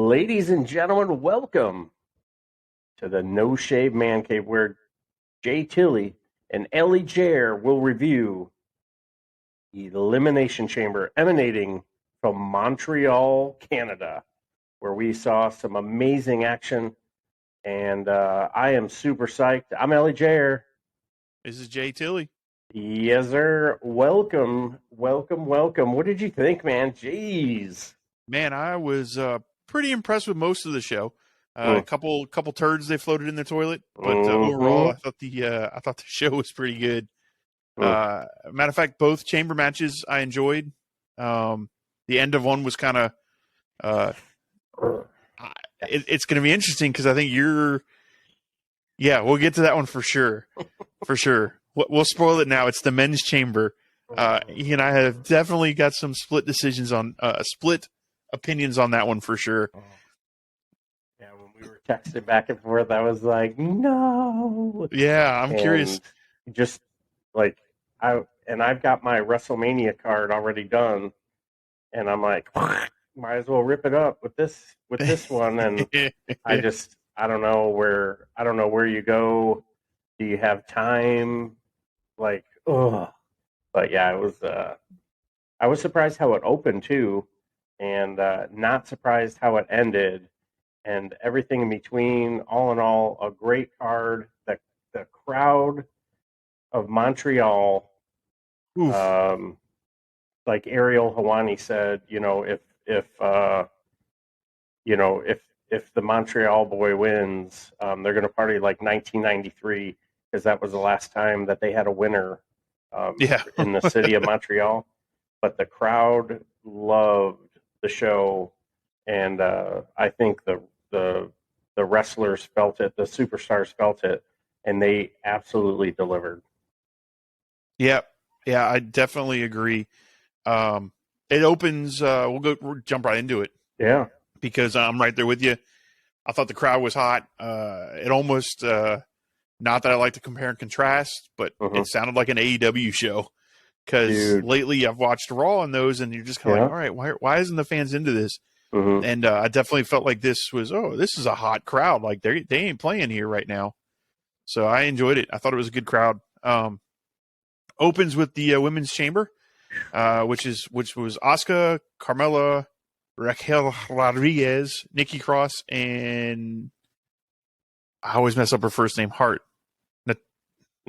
Ladies and gentlemen, welcome to the No Shave Man Cave, where Jay Tilly and ElliJare will review the Elimination Chamber emanating from Montreal, Canada, where we saw some amazing action. And I am super psyched. I'm ElliJare. This is Jay Tilly. Yes, sir. Welcome. What did you think, man? Jeez. Man, I was pretty impressed with most of the show. A couple turds they floated in the toilet, but overall, I thought the show was pretty good. Matter of fact, both chamber matches I enjoyed. The end of one was kind of it's going to be interesting because I think we'll get to that one for sure. We'll spoil it now. It's the men's chamber. He and I have definitely got some split opinions on that one for sure. Yeah, when we were texting back and forth, I was like, no. Yeah, I'm curious. Just like I've got my WrestleMania card already done, and I'm like, might as well rip it up with this one. And I don't know where you go. Do you have time? Like, but yeah, it was. I was surprised how it opened too, and not surprised how it ended, and everything in between. All in all, a great card. The crowd of Montreal, like Ariel Helwani said, if the Montreal boy wins, they're going to party like 1993. Because that was the last time that they had a winner in the city of Montreal. But the crowd loved the show, and I think the wrestlers felt it, the superstars felt it, and they absolutely delivered. Yeah, I definitely agree. It opens. We'll jump right into it. Yeah, because I'm right there with you. I thought the crowd was hot. It almost. Not that I like to compare and contrast, but it sounded like an AEW show. Because lately I've watched Raw and those, and you're just kind of like, all right, why isn't the fans into this? And I definitely felt like this was, this is a hot crowd. Like they ain't playing here right now. So I enjoyed it. I thought it was a good crowd. Opens with the women's chamber, which was Asuka, Carmella, Raquel Rodriguez, Nikki Cross, and I always mess up her first name, Hart.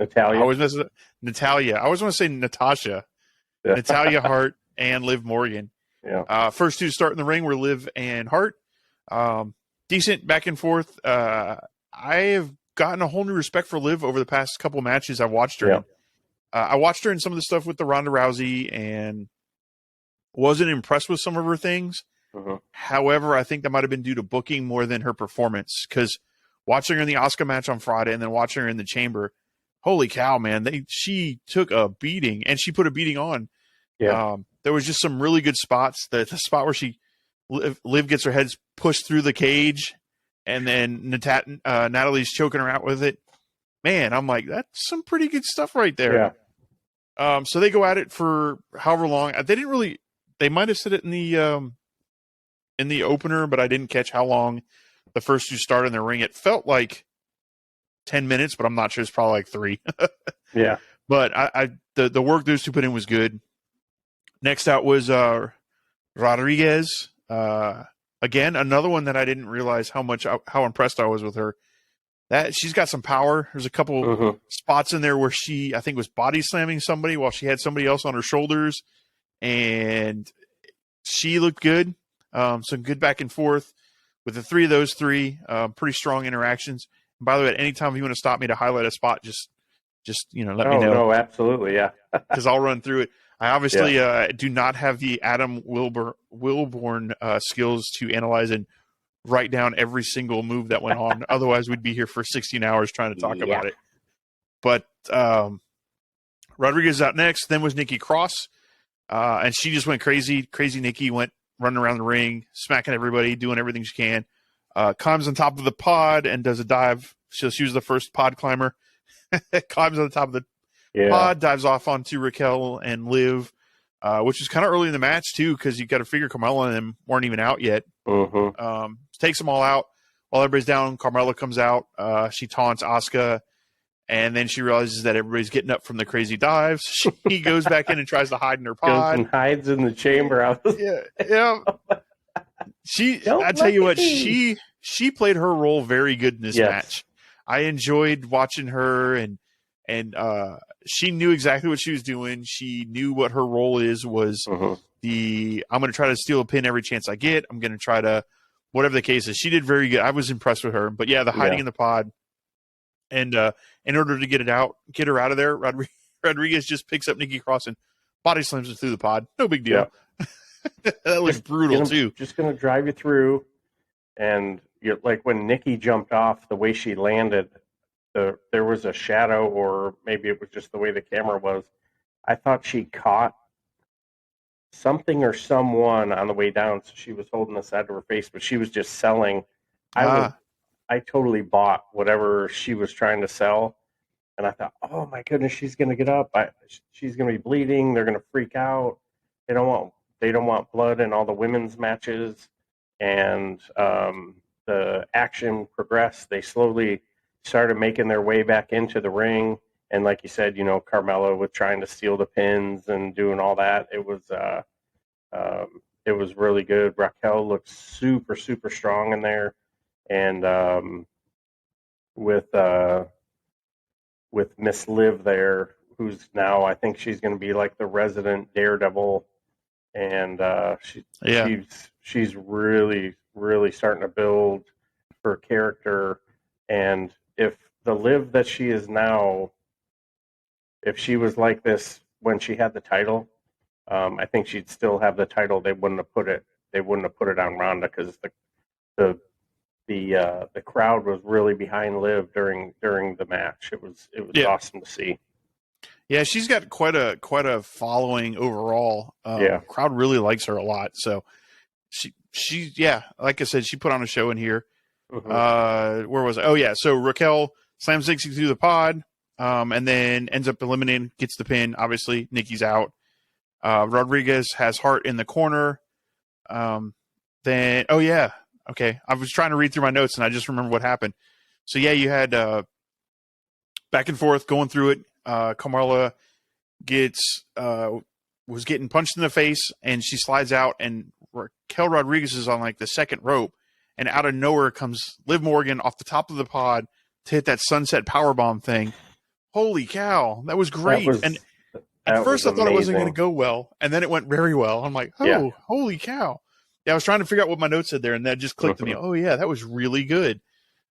Natalia. I always mess up Natalia. I always want to say Natasha. Natalia Hart and Liv Morgan. Yeah. First two to start in the ring were Liv and Hart. Decent back and forth. I have gotten a whole new respect for Liv over the past couple matches I've watched her in. I watched her in some of the stuff with the Ronda Rousey and wasn't impressed with some of her things. However, I think that might have been due to booking more than her performance, because watching her in the Asuka match on Friday and then watching her in the chamber, holy cow, man, she took a beating, and she put a beating on. Yeah. There was just some really good spots. The spot where Liv gets her head pushed through the cage, and then Natalie's choking her out with it. Man, I'm like, that's some pretty good stuff right there. Yeah. So they go at it for however long. They might have said it in the opener, but I didn't catch how long the first two started in the ring. It felt like 10 minutes, but I'm not sure. It's probably like 3. Yeah. But the work those two put in was good. Next out was Rodriguez. Again, another one that I didn't realize how impressed I was with her. That she's got some power. There's a couple spots in there where she, I think, was body slamming somebody while she had somebody else on her shoulders, and she looked good. Some good back and forth with the three of those three. Pretty strong interactions. And by the way, at any time if you want to stop me to highlight a spot, just let me know. No, absolutely, yeah. Because I'll run through it. I obviously do not have the Adam Wilborn skills to analyze and write down every single move that went on. Otherwise, we'd be here for 16 hours trying to talk about it. But Rodriguez out next. Then was Nikki Cross, and she just went crazy. Crazy Nikki went running around the ring, smacking everybody, doing everything she can. Climbs on top of the pod and does a dive. So she was the first pod climber. Climbs on the top of the pod, dives off onto Raquel and Liv, which was kind of early in the match too, because you got to figure Carmella and them weren't even out yet. Takes them all out. While everybody's down, Carmella comes out. She taunts Asuka, and then she realizes that everybody's getting up from the crazy dives. She goes back in and tries to hide in her pod. Goes and hides in the chamber. Yeah. I tell you what, she played her role very good in this match. I enjoyed watching her, and she knew exactly what she was doing. She knew what her role was I'm going to try to steal a pin every chance I get. I'm going to try to, whatever the case is. She did very good. I was impressed with her. But yeah, the hiding in the pod, and in order to get her out of there, Rodriguez just picks up Nikki Cross and body slams her through the pod. No big deal. That was brutal too. Just going to drive you through, and like when Nikki jumped off, the way she landed, there was a shadow, or maybe it was just the way the camera was. I thought she caught something or someone on the way down, so she was holding the side of her face, but she was just selling. I totally bought whatever she was trying to sell, and I thought, oh my goodness, she's going to get up. She's going to be bleeding. They're going to freak out. They don't want blood in all the women's matches. And the action progressed. They slowly started making their way back into the ring. And like you said, Carmella with trying to steal the pins and doing all that. It was really good. Raquel looked super, super strong in there. And with Miss Liv there, who's now, I think she's going to be like the resident Daredevil. And she's really, really starting to build her character. And if the Liv that she is now, if she was like this when she had the title, I think she'd still have the title. They wouldn't have put it on Ronda, because the crowd was really behind Liv during the match. It was awesome to see. Yeah, she's got quite a following overall. Crowd really likes her a lot. So she like I said, she put on a show in here. Where was I? Oh yeah, so Raquel slams Dixie through the pod, and then ends up eliminating, gets the pin. Obviously, Nikki's out. Rodriguez has Hart in the corner. Then okay. I was trying to read through my notes and I just remember what happened. So yeah, you had back and forth going through it. Carmella was getting punched in the face, and she slides out, and Raquel Rodriguez is on like the second rope, and out of nowhere comes Liv Morgan off the top of the pod to hit that sunset powerbomb thing. Holy cow, that was great! And at first I thought it wasn't going to go well, and then it went very well. I'm like, holy cow! Yeah, I was trying to figure out what my notes said there, and that just clicked to me. Oh yeah, that was really good.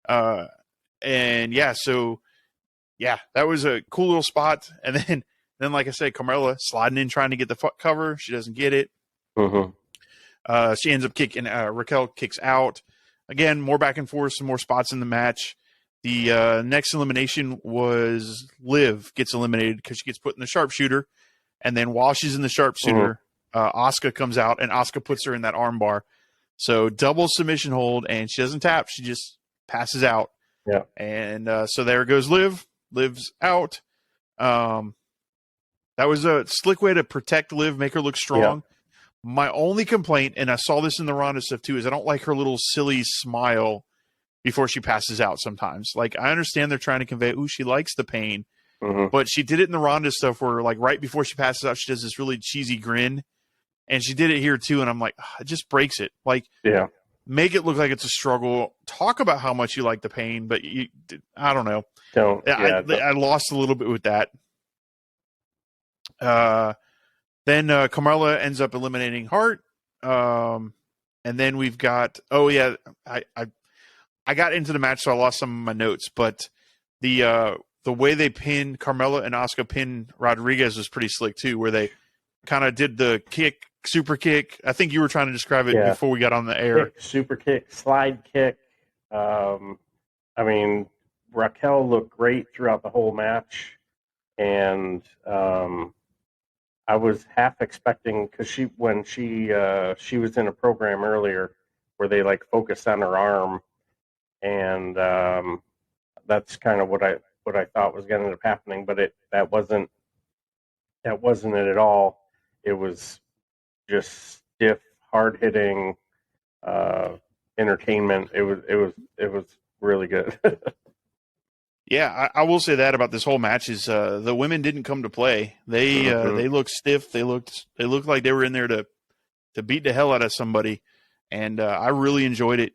And yeah, so. Yeah, that was a cool little spot. And then like I said, Carmella sliding in, trying to get the cover. She doesn't get it. She ends up kicking. Raquel kicks out. Again, more back and forth, some more spots in the match. The next elimination was Liv gets eliminated because she gets put in the sharpshooter. And then while she's in the sharpshooter, Asuka comes out, and Asuka puts her in that armbar. So double submission hold, and she doesn't tap. She just passes out. Yeah. And so there goes Liv. Liv's out. That was a slick way to protect Liv, make her look strong. Yeah. My only complaint, and I saw this in the Ronda stuff too, is I don't like her little silly smile before she passes out sometimes. Like, I understand they're trying to convey, she likes the pain, but she did it in the Ronda stuff where, like, right before she passes out, she does this really cheesy grin, and she did it here too, and I'm like, it just breaks it. Like, make it look like it's a struggle. Talk about how much you like the pain, but I don't know. I lost a little bit with that. Then Carmella ends up eliminating Hart. And then we've got I got into the match, so I lost some of my notes, but the way they pinned Carmella and Asuka pinned Rodriguez was pretty slick too, where they kind of did the super kick. I think you were trying to describe it before we got on the air. Super kick, slide kick. I mean, Raquel looked great throughout the whole match, and I was half expecting, because when she was in a program earlier where they like focused on her arm, and that's kind of what I thought was going to end up happening, but that wasn't it at all. It was just stiff, hard hitting entertainment. It was really good. Yeah, I will say that about this whole match is the women didn't come to play. They looked stiff. They looked like they were in there to beat the hell out of somebody, and I really enjoyed it.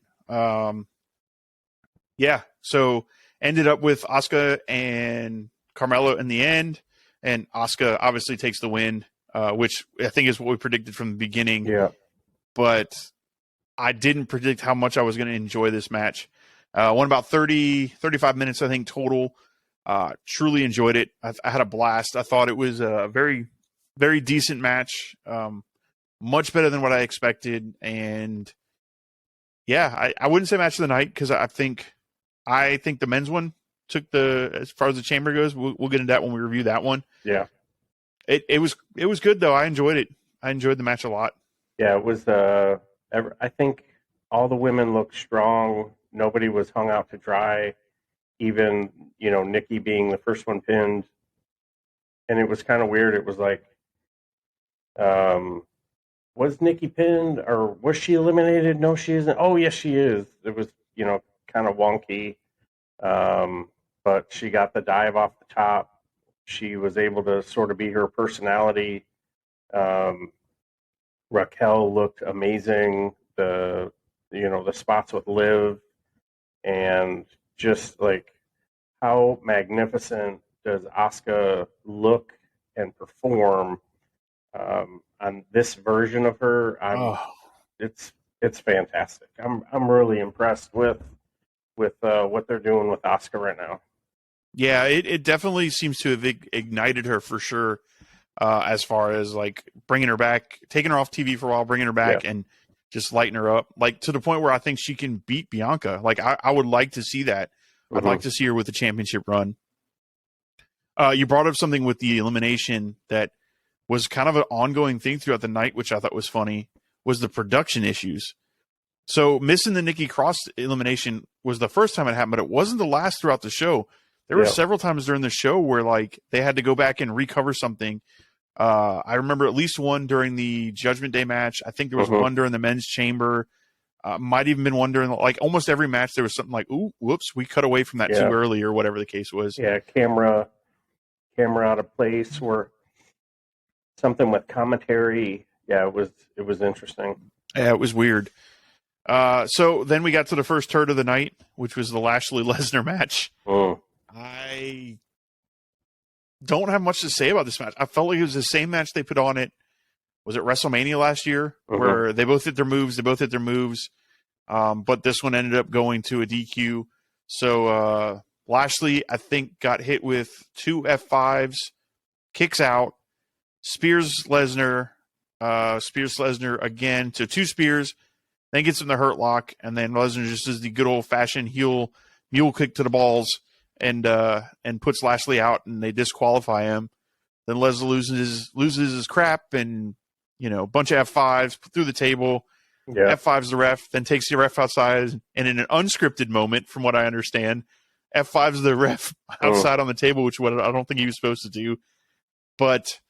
Yeah, so ended up with Asuka and Carmella in the end, and Asuka obviously takes the win, which I think is what we predicted from the beginning. Yeah. But I didn't predict how much I was going to enjoy this match. Went about 35 minutes, I think, total. Truly enjoyed it. I had a blast. I thought it was a very, very decent match. Much better than what I expected. And yeah, I wouldn't say match of the night because I think the men's one took as far as the chamber goes. We'll get into that when we review that one. Yeah. It was good though. I enjoyed it. I enjoyed the match a lot. Yeah, it was. I think all the women looked strong. Nobody was hung out to dry. Even Nikki being the first one pinned, and it was kind of weird. It was like, was Nikki pinned or was she eliminated? No, she isn't. Oh, yes, she is. It was kind of wonky, but she got the dive off the top. She was able to sort of be her personality. Raquel looked amazing. The spots with Liv, and just like how magnificent does Asuka look and perform on this version of her? It's fantastic. I'm really impressed with what they're doing with Asuka right now. Yeah, it definitely seems to have ignited her for sure. As far as like bringing her back, taking her off TV for a while, bringing her back, and just lighting her up, like to the point where I think she can beat Bianca. Like I would like to see that. I'd like to see her with the championship run. You brought up something with the elimination that was kind of an ongoing thing throughout the night, which I thought was funny, was the production issues. So missing the Nikki Cross elimination was the first time it happened, but it wasn't the last throughout the show. There were several times during the show where like they had to go back and recover something. I remember at least one during the Judgment Day match. I think there was one during the men's chamber. Might even been one during like almost every match. There was something like, "Ooh, whoops, we cut away from that too early," or whatever the case was. Yeah, camera out of place, or something with commentary. Yeah, it was interesting. Yeah, it was weird. So then we got to the first turd of the night, which was the Lashley Lesnar match. I don't have much to say about this match. I felt like it was the same match they put on it. Was it WrestleMania last year where they both hit their moves? But this one ended up going to a DQ. So Lashley, I think, got hit with 2 F5s, kicks out, spears Lesnar again to 2 spears, then gets him the hurt lock, and then Lesnar just does the good old-fashioned mule kick to the balls and puts Lashley out, and they disqualify him. Then Lesnar loses his crap, and a bunch of F5s through the table. Yeah. F5's the ref, then takes the ref outside, and in an unscripted moment, from what I understand, F5's the ref outside on the table, which what I don't think he was supposed to do. But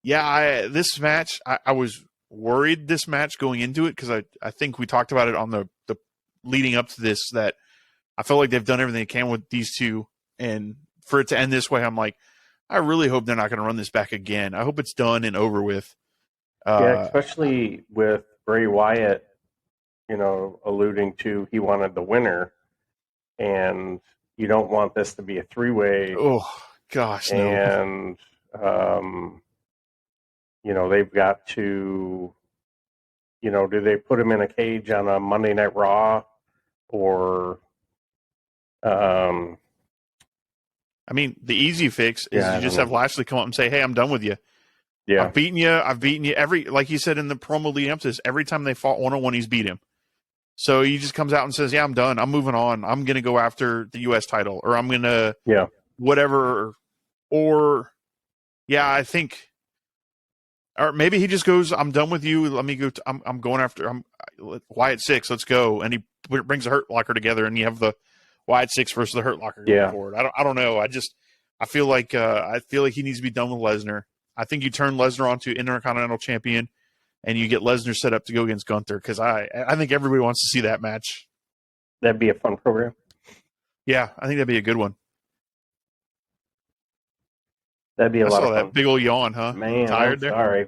yeah, this match, I was worried this match going into it because I think we talked about it on the leading up to this, that I felt like they've done everything they can with these two, and for it to end this way, I'm like, I really hope they're not going to run this back again. I hope it's done and over with. Especially with Bray Wyatt, alluding to he wanted the winner, and you don't want this to be a 3-way. Oh gosh, no. And they've got to, do they put him in a cage on a Monday Night Raw, or I mean, the easy fix is you just have Lashley come up and say, "Hey, I'm done with you. Yeah, I've beaten you. Every, like he said in the promo leading up to this, every time they fought 1-on-1, he's beat him. So he just comes out and says, "Yeah, I'm done. I'm moving on. I'm going to go after the U.S. title, or I'm going to whatever." Or I think, or maybe he just goes, "I'm done with you. Let me go. I'm going after Wyatt 6. Let's go." And he brings a Hurt Locker together, and you have the Wyatt 6 versus the Hurt Locker going forward. I don't know. I feel like he needs to be done with Lesnar. I think you turn Lesnar onto Intercontinental Champion, and you get Lesnar set up to go against Gunther, because I think everybody wants to see that match. That'd be a fun program. Yeah, I think that'd be a good one. That'd be a lot of fun. That big old yawn, huh? Man, Tired I'm sorry.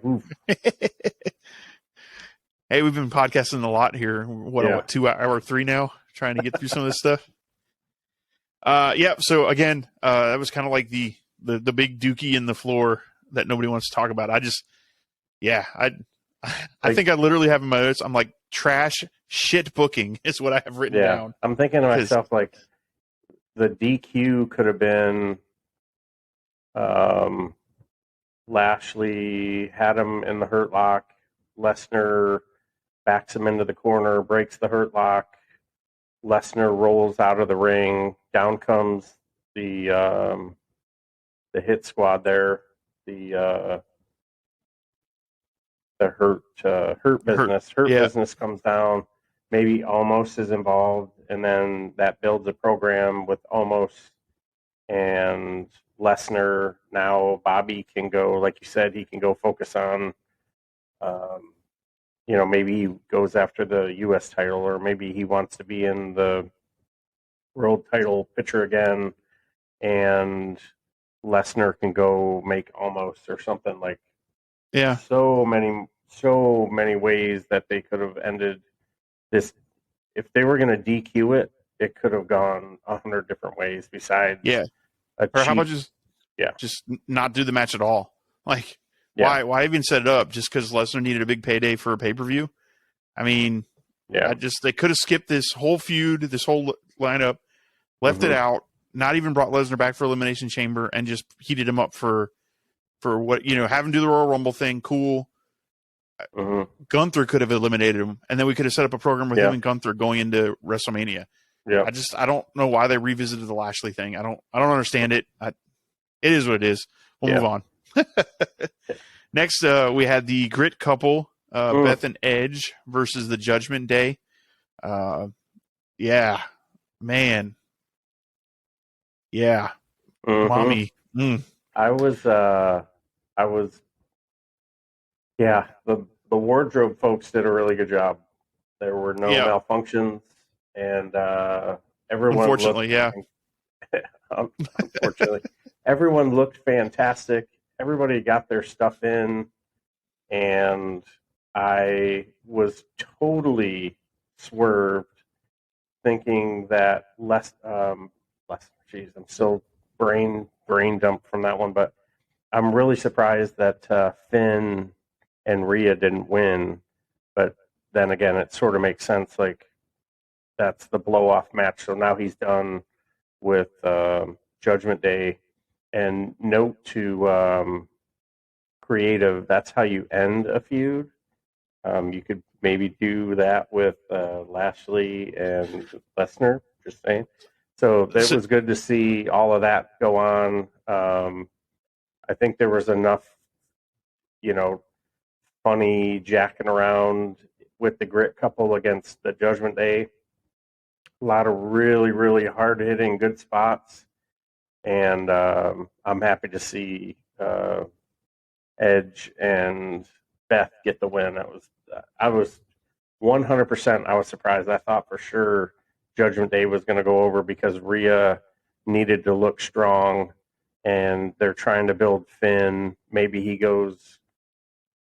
Hey, we've been podcasting a lot here. What 2 hour 3 now, trying to get through some of this stuff. Yeah. So again, that was kind of like the big dookie in the floor that nobody wants to talk about. I think I literally have in my notes, I'm like, trash shit booking is what I have written down. I'm thinking to myself, like, the DQ could have been Lashley had him in the hurt lock. Lesnar backs him into the corner, breaks the hurt lock. Lesnar rolls out of the ring. Down comes the hit squad there. The hurt business. Hurt business comes down. Maybe Almost is involved, and then that builds a program with Almost and Lesnar. Now Bobby can go, like you said, he can go focus on, maybe he goes after the U.S. title, or maybe he wants to be in the world title picture again, and Lesnar can go make Almost or something like. Yeah. So many ways that they could have ended this. If they were going to DQ it, it could have gone 100 different ways besides. Yeah. Or how about just not do the match at all? Like, why even set it up? Just because Lesnar needed a big payday for a pay-per-view? I mean, they could have skipped this whole feud, this whole lineup, left it out, not even brought Lesnar back for Elimination Chamber, and just heated him up for what, have him do the Royal Rumble thing. Cool. Gunther could have eliminated him, and then we could have set up a program with him and Gunther going into WrestleMania. Yeah. I don't know why they revisited the Lashley thing. I don't understand it. It is what it is. We'll move on. Next, we had the Grit couple, Beth and Edge versus the Judgment Day. Man. Yeah. Mommy. I was the wardrobe folks did a really good job. There were no malfunctions, and everyone unfortunately everyone looked fantastic. Everybody got their stuff in, and I was totally swerved thinking that I'm still brain dumped from that one, but I'm really surprised that Finn and Rhea didn't win. But then again, it sort of makes sense. Like, that's the blow-off match. So now he's done with Judgment Day. And note to creative, that's how you end a feud. You could maybe do that with Lashley and Lesnar, just saying. So it was good to see all of that go on. I think there was enough, funny jacking around with the Grit couple against the Judgment Day. A lot of really, really hard-hitting good spots. And I'm happy to see Edge and Beth get the win. I was 100%. I was surprised. I thought for sure Judgment Day was going to go over because Rhea needed to look strong, and they're trying to build Finn. Maybe he goes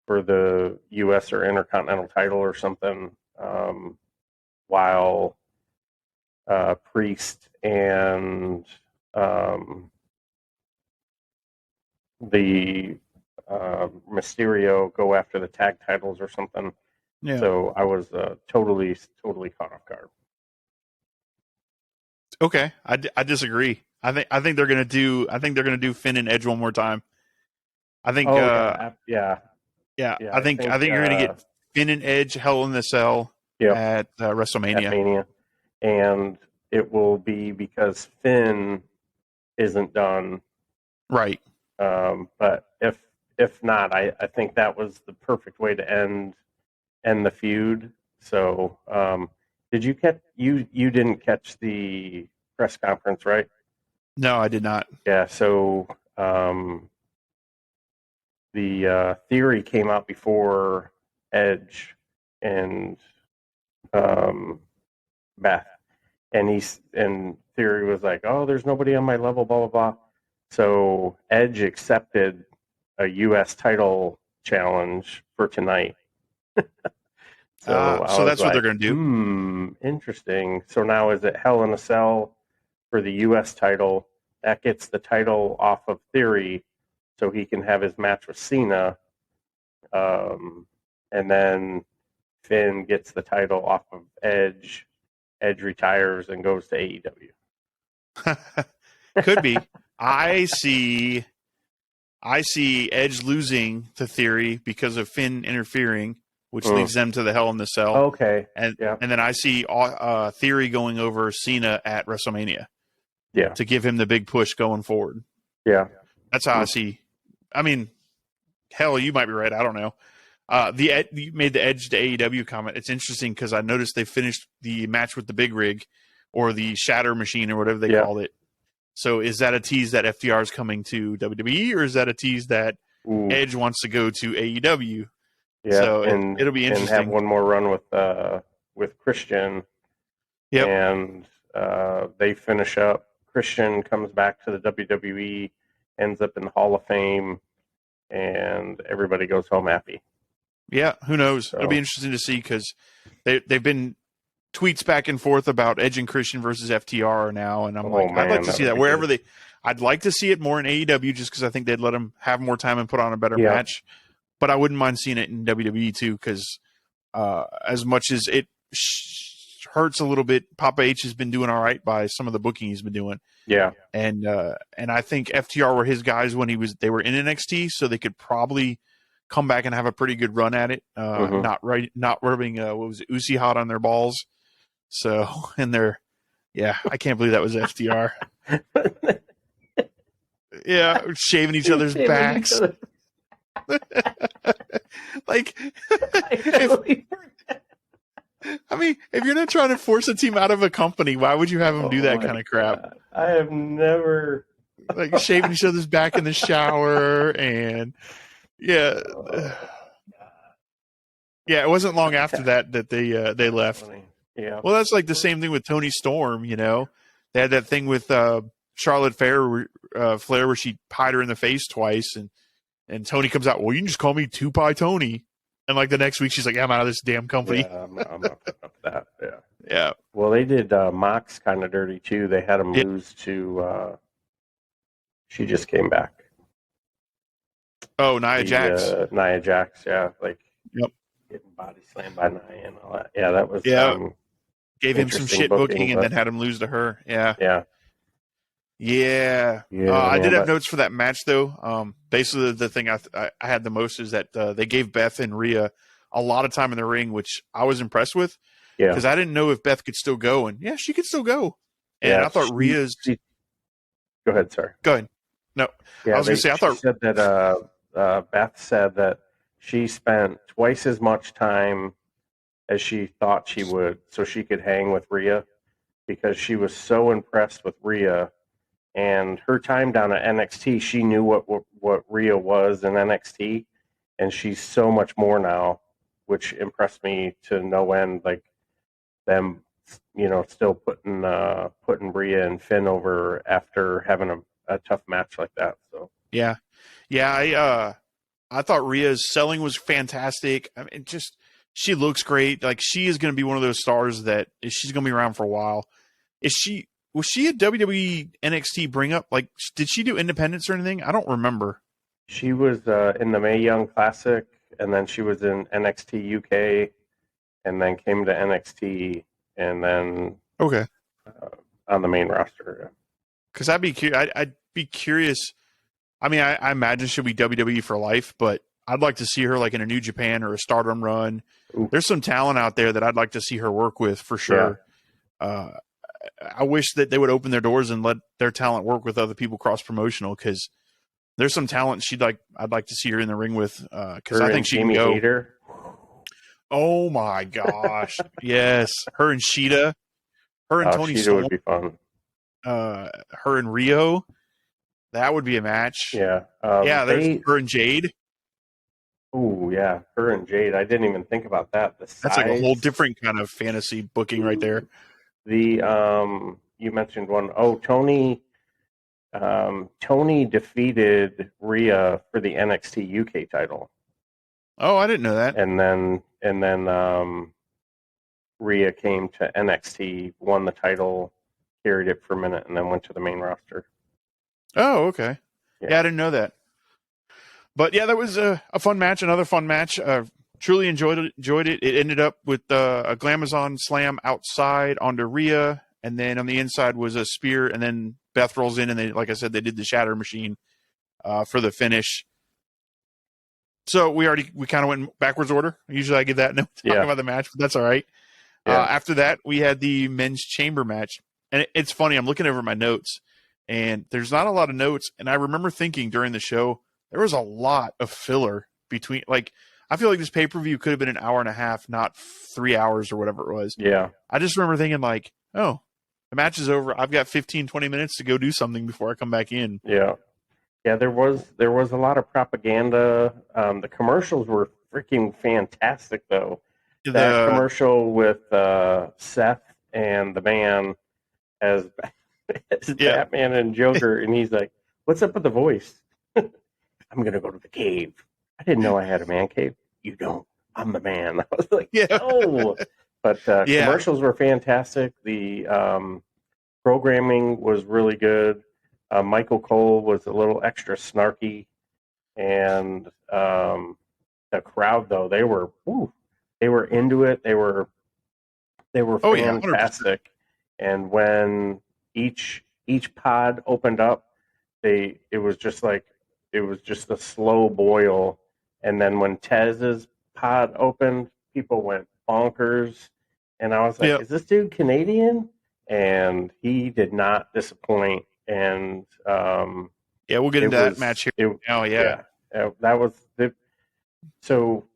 for the U.S. or Intercontinental title or something, while Priest and the Mysterio go after the tag titles or something. Yeah. So I was totally caught off guard. Okay, I disagree. I think they're gonna do Finn and Edge one more time. I think. I think you're gonna get Finn and Edge Hell in the Cell at WrestleMania. And it will be because Finn isn't done. Right. But if not, I think that was the perfect way to end the feud. So, did you catch? You didn't catch the press conference, right? No, I did not. Yeah. So, the theory came out before Edge and Beth, and Theory was like, "Oh, there's nobody on my level," blah blah blah. So Edge accepted a U.S. title challenge for tonight. So that's what they're going to do. Interesting. So now is it Hell in a Cell for the U.S. title? That gets the title off of Theory, so he can have his match with Cena. And then Finn gets the title off of Edge. Edge retires and goes to AEW. Could be. I see Edge losing to Theory because of Finn interfering, which leads them to the Hell in the Cell. Okay. And then I see Theory going over Cena at WrestleMania. Yeah. To give him the big push going forward. Yeah. That's how I see. I mean, hell, you might be right. I don't know. You made the Edge to AEW comment. It's interesting because I noticed they finished the match with the Big Rig or the Shatter Machine or whatever they called it. So is that a tease that FTR is coming to WWE, or is that a tease that Edge wants to go to AEW? Yeah, so it'll be interesting. And have one more run with Christian. Yep. And they finish up. Christian comes back to the WWE, ends up in the Hall of Fame, and everybody goes home happy. Yeah, who knows? So, it'll be interesting to see because they've been tweets back and forth about Edge and Christian versus FTR now, and I'm I'd like to see that wherever good. I'd like to see it more in AEW just because I think they'd let them have more time and put on a better match. But I wouldn't mind seeing it in WWE too because as much as it hurts a little bit, Papa H has been doing all right by some of the booking he's been doing. Yeah, and I think FTR were his guys when they were in NXT, so they could probably come back and have a pretty good run at it. Not rubbing what was it, Uzi hot on their balls. So, and I can't believe that was FTR. Yeah, shaving each other's backs. Like, I mean, if you're not trying to force a team out of a company, why would you have them do that kind of crap? God. I have never like shaving each other's back in the shower and yeah. Yeah, it wasn't long after that they left. Funny. Yeah. Well, that's like the same thing with Toni Storm, you know. They had that thing with Charlotte Flair where she pied her in the face twice and Tony comes out, well, you can just call me 2-Pie Tony. And like the next week she's like, I'm out of this damn company. Yeah, I'm not putting up with that. Yeah. Yeah. Well, they did Mox kind of dirty too. They had him lose to she just came back. Oh, Nia Jax. Nia Jax, yeah. Like getting body slammed by Nia and all that. Yeah, that was gave him some shit booking and then had him lose to her. Yeah. Yeah. Yeah. I did have notes for that match though. Basically the thing I had the most is that they gave Beth and Rhea a lot of time in the ring, which I was impressed with. Yeah. Because I didn't know if Beth could still go, and she could still go. And I thought Rhea's. Go ahead, sorry. Go ahead. No, I was going to say I thought said that Beth said that she spent twice as much time as she thought she would, so she could hang with Rhea, because she was so impressed with Rhea. And her time down at NXT, she knew what Rhea was in NXT, and she's so much more now, which impressed me to no end. Like them, still putting Rhea and Finn over after having a tough match like that. So yeah, I thought Rhea's selling was fantastic. I mean, she looks great. Like she is going to be one of those stars that she's going to be around for a while. Was she a WWE NXT bring up? Like, did she do independence or anything? I don't remember. She was in the Mae Young Classic, and then she was in NXT UK, and then came to NXT, and then on the main roster. Because I'd be curious. I mean, I imagine she'll be WWE for life, but I'd like to see her like in a New Japan or a Stardom run. Ooh. There's some talent out there that I'd like to see her work with for sure. Yeah. I wish that they would open their doors and let their talent work with other people cross promotional, because there's some talent I'd like to see her in the ring with, because I think she can go. Hater. Oh my gosh. Yes. Her and Sheeta. Her and Toni Storm would be fun. Her and Rio. That would be a match. Yeah. There's her and Jade. Oh yeah, her and Jade. I didn't even think about that. The That's like a whole size. different kind of fantasy booking right there. The you mentioned one. Oh, Tony. Tony defeated Rhea for the NXT UK title, Oh, I didn't know that. and then Rhea came to NXT, won the title, carried it for a minute, and then went to the main roster. Oh, okay. Yeah. Yeah, I didn't know that. But yeah, that was a fun match. Another fun match. Truly enjoyed it. It ended up with a Glamazon slam outside onto Rhea, and then on the inside was a spear, and then Beth rolls in, and they, like I said, they did the Shatter Machine for the finish. So we kind of went backwards order. Usually I give that note talking about the match, but that's all right. Yeah. After that, we had the men's chamber match, and it's funny. I'm looking over my notes, and there's not a lot of notes. And I remember thinking during the show there was a lot of filler between. Like, I feel like this pay per view could have been an hour and a half, not 3 hours or whatever it was. Yeah. I just remember thinking like, oh, the match is over. I've got 15, 20 minutes to go do something before I come back in. Yeah. Yeah, there was a lot of propaganda. The commercials were freaking fantastic, though. That commercial with Seth and the man as Batman and Joker, and he's like, "What's up with the voice? I'm gonna go to the cave. I didn't know I had a man cave. You don't. I'm the man." I was like, "Oh." But commercials were fantastic. The programming was really good. Michael Cole was a little extra snarky, and the crowd, though, they were into it. They were fantastic. And when each pod opened up, it was just a slow boil. And then when Tez's pod opened, people went bonkers. And I was like, "Is this dude Canadian?" And he did not disappoint. And we'll get into that match here. That was so.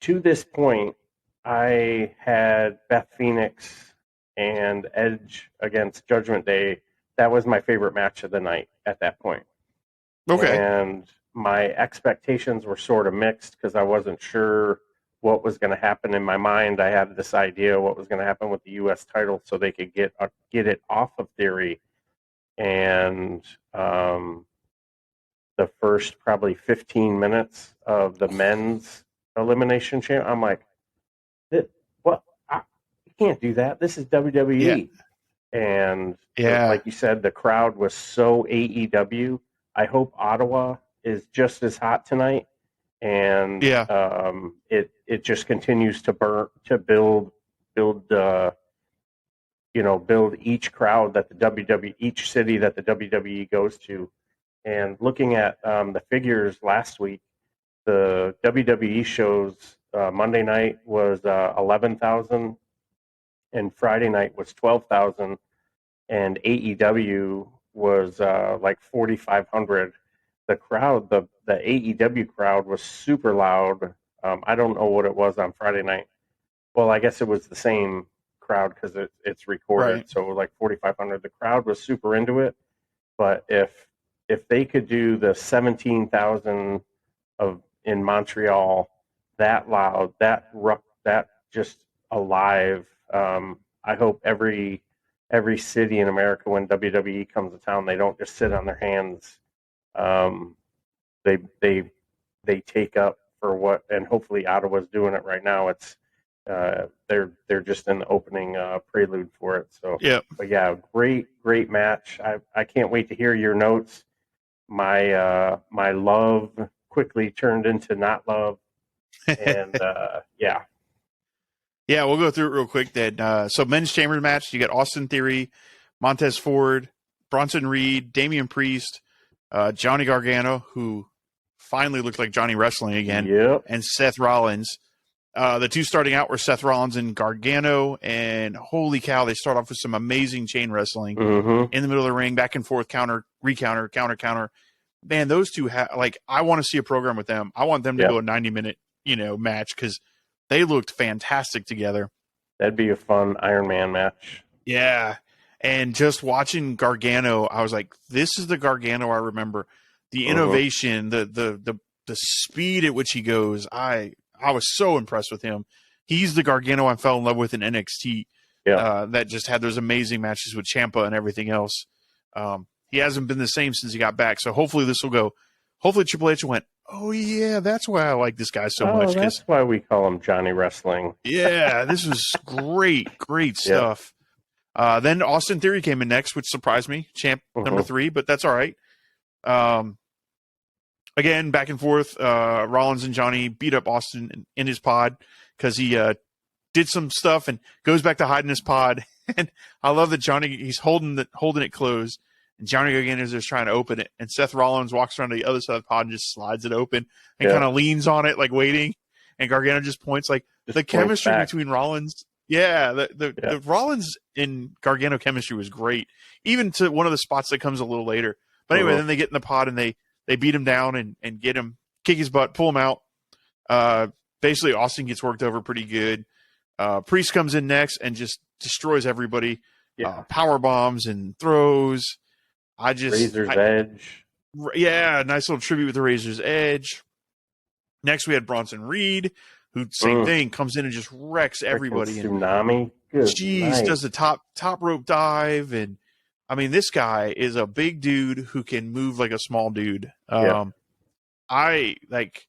To this point, I had Beth Phoenix and Edge against Judgment Day. That was my favorite match of the night at that point. Okay. And my expectations were sort of mixed because I wasn't sure what was going to happen. In my mind, I had this idea what was going to happen with the U.S. title so they could get it off of Theory. And the first probably 15 minutes of the men's Elimination Chamber, I'm like, "What? You can't do that. This is WWE." And like you said, the crowd was so AEW. I hope Ottawa is just as hot tonight, and it just continues to build each crowd that each city that the WWE goes to. And looking at the figures last week, the WWE shows Monday night was 11,000, and Friday night was 12,000, and AEW was like 4,500. The crowd, the AEW crowd, was super loud. I don't know what it was on Friday night. Well, I guess it was the same crowd because it's recorded, right. So it was like 4,500. The crowd was super into it, but if they could do the 17,000 in Montreal that loud, that just alive, I hope every city in America, when WWE comes to town, they don't just sit on their hands. They take up for what, and hopefully Ottawa's doing it right now. It's they're just in the opening prelude for it. So but yeah, great match. I can't wait to hear your notes. My love quickly turned into not love, and we'll go through it real quick then. So men's chamber match, you got Austin Theory, Montez Ford, Bronson Reed, Damian Priest, Johnny Gargano, who finally looked like Johnny Wrestling again, and Seth Rollins. The two starting out were Seth Rollins and Gargano, and holy cow, they start off with some amazing chain wrestling in the middle of the ring, back and forth, counter, recounter, counter. Man, those two I want to see a program with them. I want them to go a 90-minute, match because they looked fantastic together. That'd be a fun Iron Man match. Yeah, and just watching Gargano, I was like, this is the Gargano I remember. The innovation, the the speed at which he goes, I was so impressed with him. He's the Gargano I fell in love with in NXT. Yeah. That just had those amazing matches with Ciampa and everything else. He hasn't been the same since he got back. So hopefully this will go. Hopefully Triple H went, oh yeah, that's why I like this guy so much. That's why we call him Johnny Wrestling. Yeah, this was great stuff. Then Austin Theory came in next, which surprised me. Champ number 3, but that's all right. Again, back and forth. Rollins and Johnny beat up Austin in his pod because he did some stuff and goes back to hide in his pod. And I love that Johnny, he's holding it closed, and Johnny Gargano is just trying to open it. And Seth Rollins walks around to the other side of the pod and just slides it open and kind of leans on it, like waiting. And Gargano just points, like the chemistry between Rollins. Yeah, the Rollins and Gargano chemistry was great, even to one of the spots that comes a little later. But anyway, then they get in the pod and they beat him down and get him, kick his butt, pull him out. Basically, Austin gets worked over pretty good. Priest comes in next and just destroys everybody. Power bombs and throws. Razor's Edge. Yeah, nice little tribute with the Razor's Edge. Next, we had Bronson Reed, who, same thing, comes in and just wrecks everybody. Tsunami. Does the top rope dive. And, I mean, this guy is a big dude who can move like a small dude. I, like,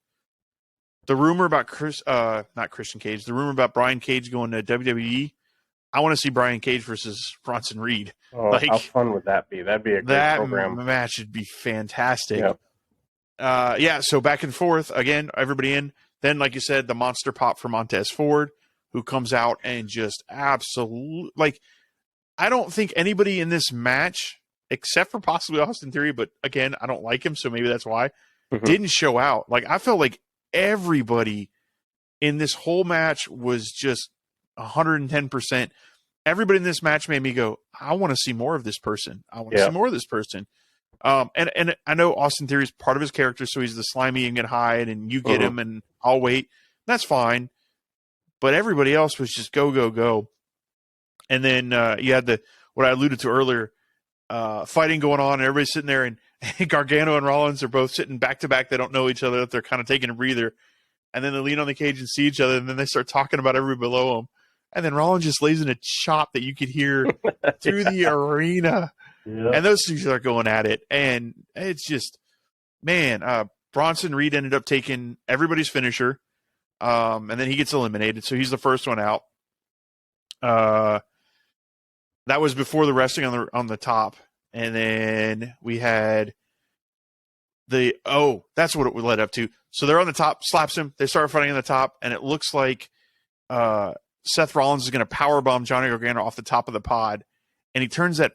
the rumor about not Christian Cage, the rumor about Brian Cage going to WWE, I want to see Brian Cage versus Bronson Reed. Oh, how fun would that be? That'd be a great program. That match would be fantastic. So back and forth. Again, everybody in. Then, like you said, the monster pop for Montez Ford, who comes out and just absolutely, like, I don't think anybody in this match, except for possibly Austin Theory, but again, I don't like him, so maybe that's why, didn't show out. Like, I felt like everybody in this whole match was just 110%. Everybody in this match made me go, I want to see more of this person. I want to see more of this person. And I know Austin Theory is part of his character, so he's the slimy and can hide, and you get him, and I'll wait. That's fine. But everybody else was just go. And then you had what I alluded to earlier, fighting going on, and everybody's sitting there, and Gargano and Rollins are both sitting back to back. They don't know each other. They're kind of taking a breather. And then they lean on the cage and see each other, and then they start talking about everybody below them. And then Rollins just lays in a chop that you could hear through the arena. Yeah. And those two are going at it. And it's just, man, Bronson Reed ended up taking everybody's finisher. And then he gets eliminated. So he's the first one out. That was before the wrestling on the top. And then we had that's what it led up to. So they're on the top, slaps him. They start fighting on the top. And it looks like Seth Rollins is going to powerbomb Johnny Gargano off the top of the pod. And he turns that,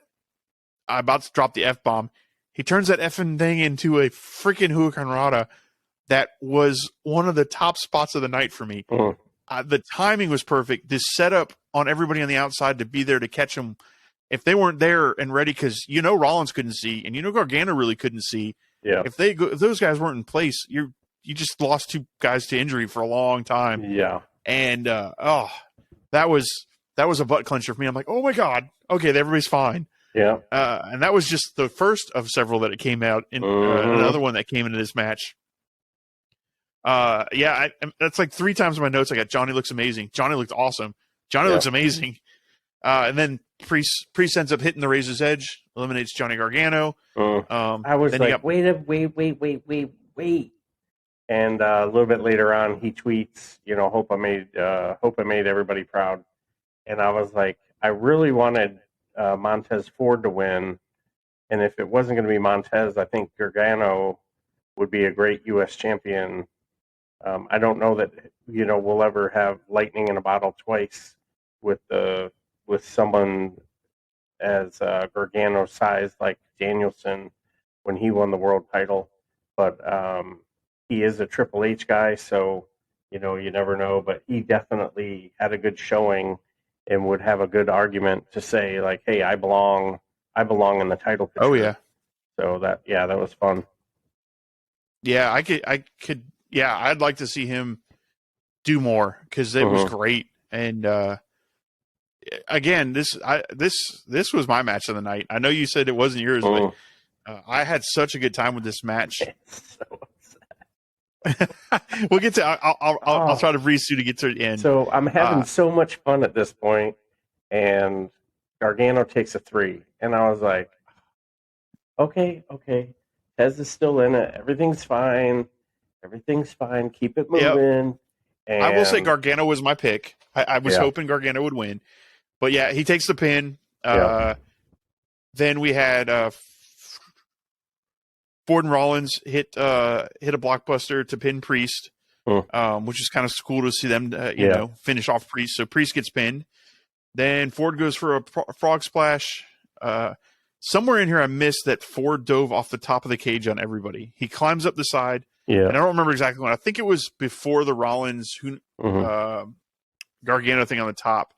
about to drop the F-bomb. He turns that effing thing into a freaking Hurricanrana that was one of the top spots of the night for me. The timing was perfect. This setup on everybody on the outside to be there to catch him. If they weren't there and ready, because Rollins couldn't see, and Gargano really couldn't see. Yeah. If those guys weren't in place, you just lost two guys to injury for a long time. Yeah. And that was a butt clencher for me. I'm like, oh my God, okay, everybody's fine. Yeah. And that was just the first of several that it came out in another one that came into this match. That's like 3 times in my notes. I got Johnny looks amazing. Johnny looked awesome. Johnny looks amazing. And then Priest ends up hitting the Razor's Edge, eliminates Johnny Gargano. I was like, wait. And a little bit later on, he tweets, hope I made everybody proud. And I was like, I really wanted Montez Ford to win. And if it wasn't going to be Montez, I think Gargano would be a great U.S. champion. I don't know that, we'll ever have lightning in a bottle twice with someone as Gargano size like Danielson when he won the world title. But he is a Triple H guy, so, you never know. But he definitely had a good showing and would have a good argument to say, like, hey, I belong in the title picture. Oh, yeah. So that was fun. Yeah, I'd like to see him do more because it was great. And again, this was my match of the night. I know you said it wasn't yours, but I had such a good time with this match. We'll get to. I'll try to breeze through to get to the end. So I'm having so much fun at this point, and Gargano takes a 3, and I was like, okay, Tez is still in it. Everything's fine. Keep it moving. And I will say Gargano was my pick. I was hoping Gargano would win, but yeah, he takes the pin. Then we had Ford and Rollins hit a blockbuster to pin Priest, which is kind of cool to see them, finish off Priest. So Priest gets pinned. Then Ford goes for a frog splash. Somewhere in here, I missed that Ford dove off the top of the cage on everybody. He climbs up the side. Yeah. And I don't remember exactly when. I think it was before the Rollins Gargano thing on the top.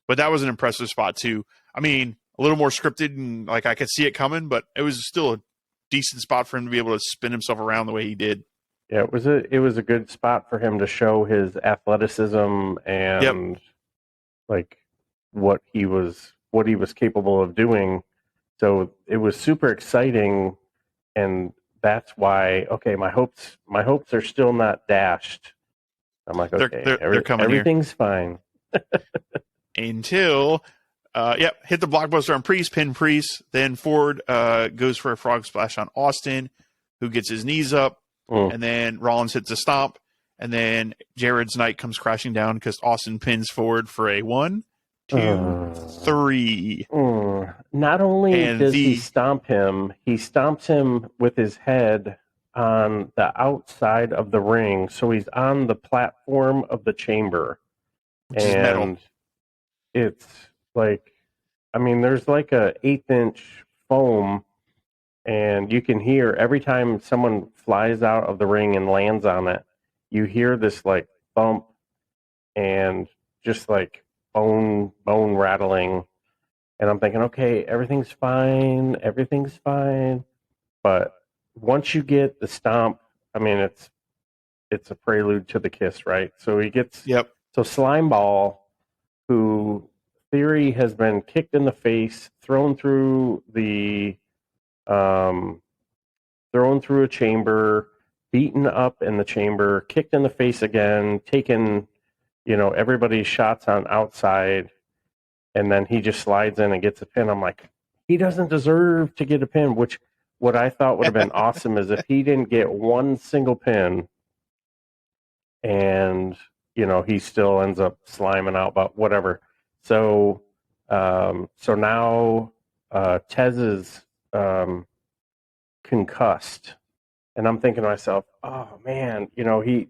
But that was an impressive spot, too. I mean, a little more scripted, and like I could see it coming, but it was still a decent spot for him to be able to spin himself around the way he did. Yeah, it was a good spot for him to show his athleticism and like what he was capable of doing. So it was super exciting, and that's why my hopes are still not dashed. I'm like, okay, they're coming. Everything's fine. Until hit the blockbuster on Priest, pin Priest. Then Ford goes for a frog splash on Austin, who gets his knees up. And then Rollins hits a stomp. And then Jared's Knight comes crashing down because Austin pins Ford for a 1, 2, 3. Not only does he stomp him, he stomps him with his head on the outside of the ring. So he's on the platform of the chamber. Which is metal. It's like, I mean, there's like a 1/8-inch foam, and you can hear every time someone flies out of the ring and lands on it, you hear this like thump and just like bone rattling. And I'm thinking, okay, everything's fine. But once you get the stomp, I mean, it's a prelude to the kiss, right? So he gets So Slimeball, who Theory has been kicked in the face, thrown through a chamber, beaten up in the chamber, kicked in the face again, taken, everybody's shots on outside, and then he just slides in and gets a pin. I'm like, he doesn't deserve to get a pin, which what I thought would have been awesome is if he didn't get one single pin and, he still ends up sliming out, but whatever. So now Tez is concussed, and I'm thinking to myself, oh man, he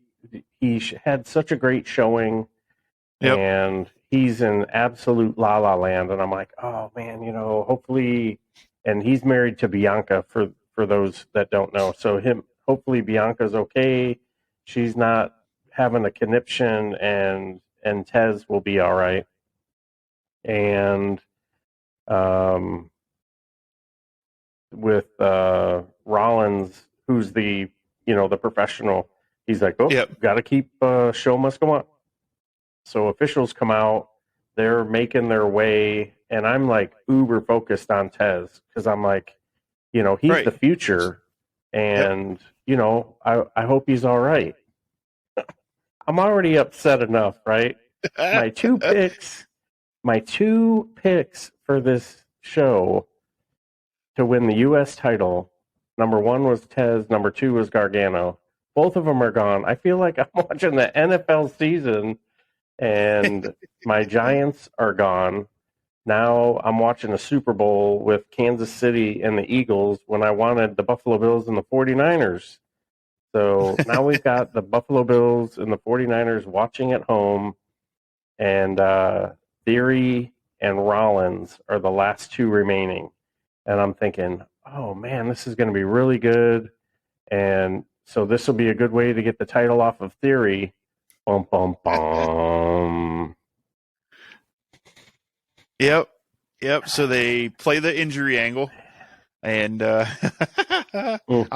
had such a great showing, and he's in absolute la la land, and I'm like, oh man, hopefully, and he's married to Bianca for those that don't know. So hopefully Bianca's okay. She's not having a conniption, and Tez will be all right. And with Rollins, who's the professional, he's like, got to keep show must go on. So officials come out, they're making their way, and I'm like uber focused on Tez because I'm like, he's the future, and I hope he's all right. I'm already upset enough, right? My two picks for this show to win the U.S. title, number 1 was Tez, number 2 was Gargano. Both of them are gone. I feel like I'm watching the NFL season, and my Giants are gone. Now I'm watching a Super Bowl with Kansas City and the Eagles when I wanted the Buffalo Bills and the 49ers. So now we've got the Buffalo Bills and the 49ers watching at home, and Theory and Rollins are the last 2 remaining. And I'm thinking, oh man, this is going to be really good. And so this will be a good way to get the title off of Theory. Bum, bum, bum. Yep. So they play the injury angle. And I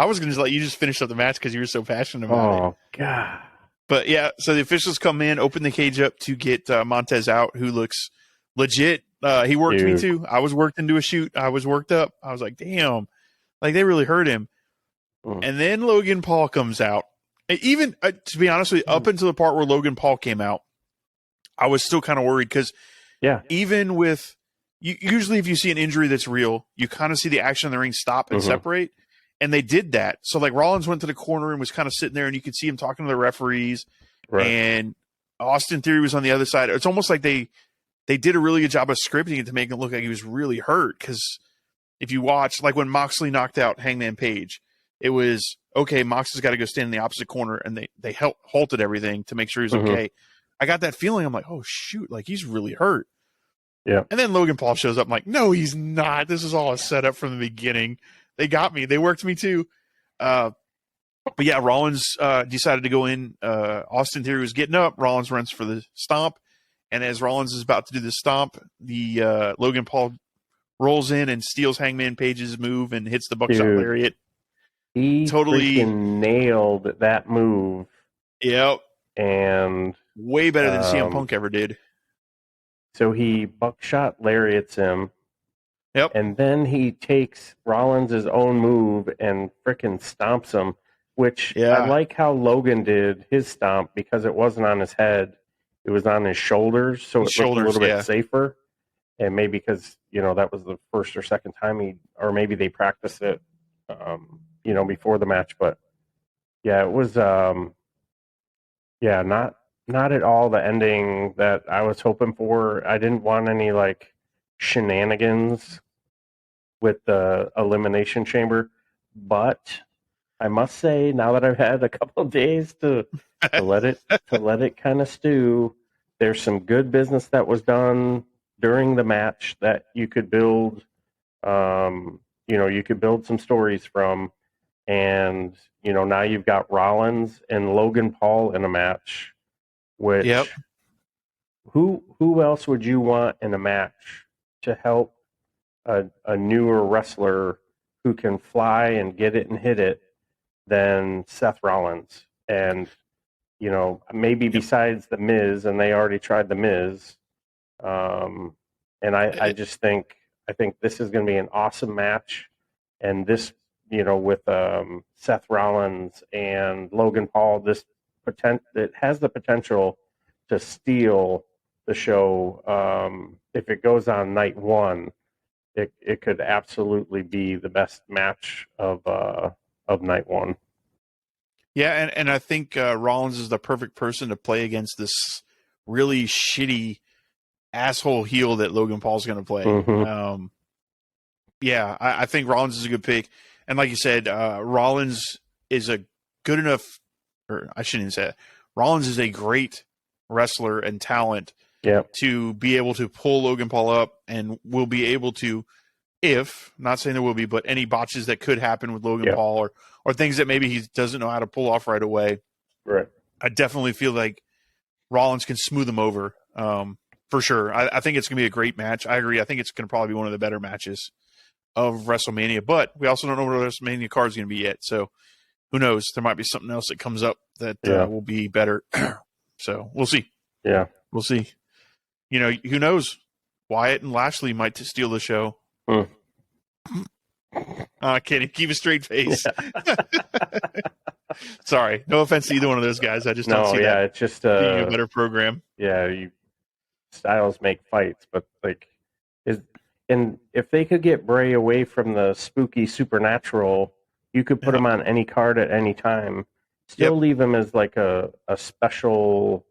was going to let you just finish up the match because you were so passionate about it. Oh, God. But yeah, so the officials come in, open the cage up to get Montez out, who looks legit. He worked me too. I was worked into a shoot. I was worked up. I was like, damn, like they really hurt him. And then Logan Paul comes out Even to be honest with you, up until the part where Logan Paul came out, I was still kind of worried because even with usually if you see an injury that's real, you kind of see the action in the ring stop and separate, and they did that. So like Rollins went to the corner and was kind of sitting there, and you could see him talking to the referees, and Austin Theory was on the other side. It's almost like they did a really good job of scripting it to make it look like he was really hurt. Because if you watch, like when Moxley knocked out Hangman Page, it was, okay, Moxley's got to go stand in the opposite corner, and they halted everything to make sure he was okay. I got that feeling. I'm like, oh, shoot, like he's really hurt. Yeah. And then Logan Paul shows up. I'm like, no, he's not. This is all a setup from the beginning. They got me. They worked me too. But yeah, Rollins decided to go in. Austin Theory was getting up. Rollins runs for the stomp. And as Rollins is about to do the stomp, the Logan Paul rolls in and steals Hangman Page's move and hits the buckshot lariat. He totally freaking nailed that move. Yep. And way better than CM Punk ever did. So he buckshot lariats him. Yep. And then he takes Rollins' own move and freaking stomps him, which I like how Logan did his stomp because it wasn't on his head. It was on his shoulders, so it looked a little bit safer. And maybe because, that was the first or second time or maybe they practiced it, before the match. But yeah, it was, not at all the ending that I was hoping for. I didn't want any like shenanigans with the Elimination Chamber, but I must say, now that I've had a couple of days to let it kind of stew, there's some good business that was done during the match that you could build. You could build some stories from, and now you've got Rollins and Logan Paul in a match. Which, who else would you want in a match to help a newer wrestler who can fly and get it and hit it than Seth Rollins? And, maybe besides The Miz, and they already tried The Miz. And I just think this is going to be an awesome match. And this, with Seth Rollins and Logan Paul, it has the potential to steal the show. If it goes on night one, it could absolutely be the best match of night one. Yeah, and I think Rollins is the perfect person to play against this really shitty asshole heel that Logan Paul's going to play. I think Rollins is a good pick. And like you said, Rollins is a good enough, or I shouldn't even say that. Rollins is a great wrestler and talent to be able to pull Logan Paul up, and will be able to, not saying there will be, but any botches that could happen with Logan Paul or things that maybe he doesn't know how to pull off right away. Right. I definitely feel like Rollins can smooth him over for sure. I think it's going to be a great match. I agree. I think it's going to probably be one of the better matches of WrestleMania, but we also don't know what the WrestleMania card is going to be yet. So who knows? There might be something else that comes up that will be better. So we'll see. Yeah. We'll see. Who knows? Wyatt and Lashley might steal the show. I can't keep a straight face. Yeah. Sorry. No offense to either one of those guys. I just don't see that. It's just being a better program. Yeah. Styles make fights, but and if they could get Bray away from the spooky supernatural, you could put him on any card at any time. Still leave him as like a special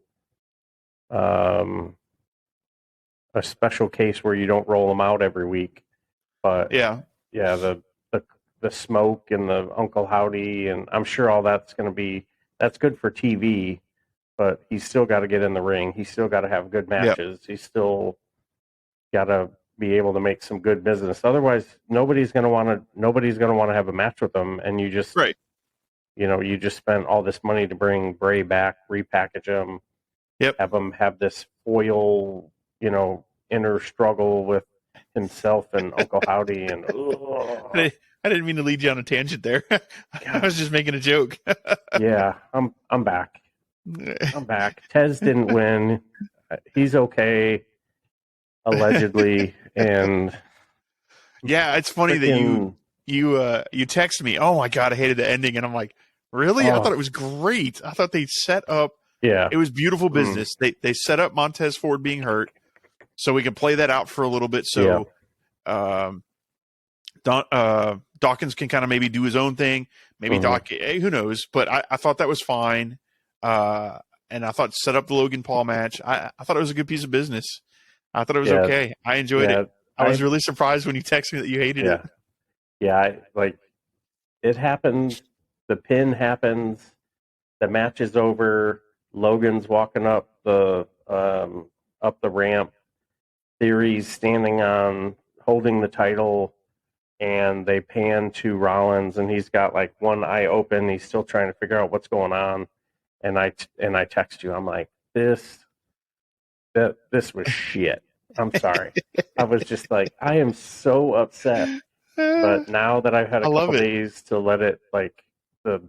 case where you don't roll him out every week. But the smoke and the Uncle Howdy, and I'm sure all that's good for TV, but he's still got to get in the ring. He's still got to have good matches. He's still got to be able to make some good business. Otherwise, nobody's going to want to have a match with him, and you just you just spent all this money to bring Bray back, repackage him, have him have this foil, inner struggle with himself and Uncle Howdy, and I didn't mean to lead you on a tangent there. I was just making a joke. Yeah, I'm back. I'm back. Tez didn't win. He's okay, allegedly, and it's funny that you text me, oh my god, I hated the ending, and I'm like, Really? I thought Oh, it was great. I thought they set up. yeah. It was beautiful business. They set up Montez Ford being hurt, so we can play that out for a little bit. Yeah. So um, Dawkins can kind of maybe do his own thing. Maybe who knows? But I thought that was fine. And I thought set up the Logan Paul match. I thought it was a good piece of business. I thought it was Yeah. okay. I enjoyed Yeah. it. I was really surprised when you texted me that you hated it. Yeah. It happened. The pin happens. The match is over. Logan's walking up the ramp. Theory's standing on holding the title, and they pan to Rollins, and he's got like one eye open. He's still trying to figure out what's going on. And I text you. I'm like, this was shit. I'm sorry. I was just like, I am so upset. But now that I've had a couple days to let it, like, the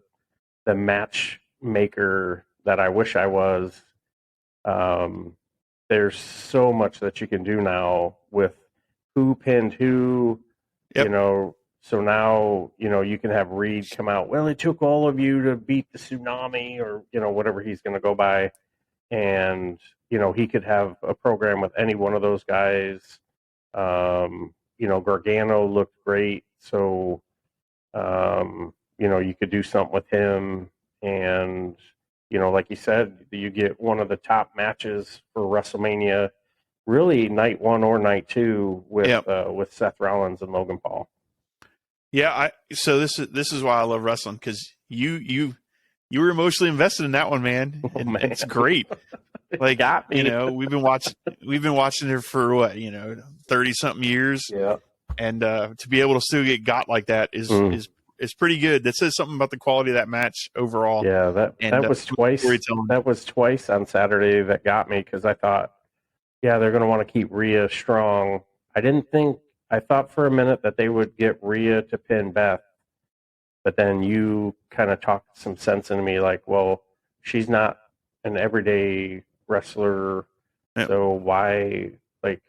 matchmaker that I wish I was, there's so much that you can do now with who pinned who, Yep. you know. So now, you can have Reed come out. Well, it took all of you to beat the tsunami, or whatever he's going to go by, and he could have a program with any one of those guys. Gargano looked great, so you could do something with him, and like you said, you get one of the top matches for WrestleMania, really night one or night two with Seth Rollins and Logan Paul. Yeah, so this is why I love wrestling, because you were emotionally invested in that one, man, and Man. it's great. Like, got me. we've been watching it for what 30 something years, Yeah, and to be able to still get got like that is pretty good. That says something about the quality of that match overall. Yeah, that was twice. That was twice on Saturday that got me, because I thought, yeah, they're going to want to keep Rhea strong. I thought for a minute that they would get Rhea to pin Beth, but then you kind of talked some sense into me, like, well, she's not an everyday wrestler, so why, like,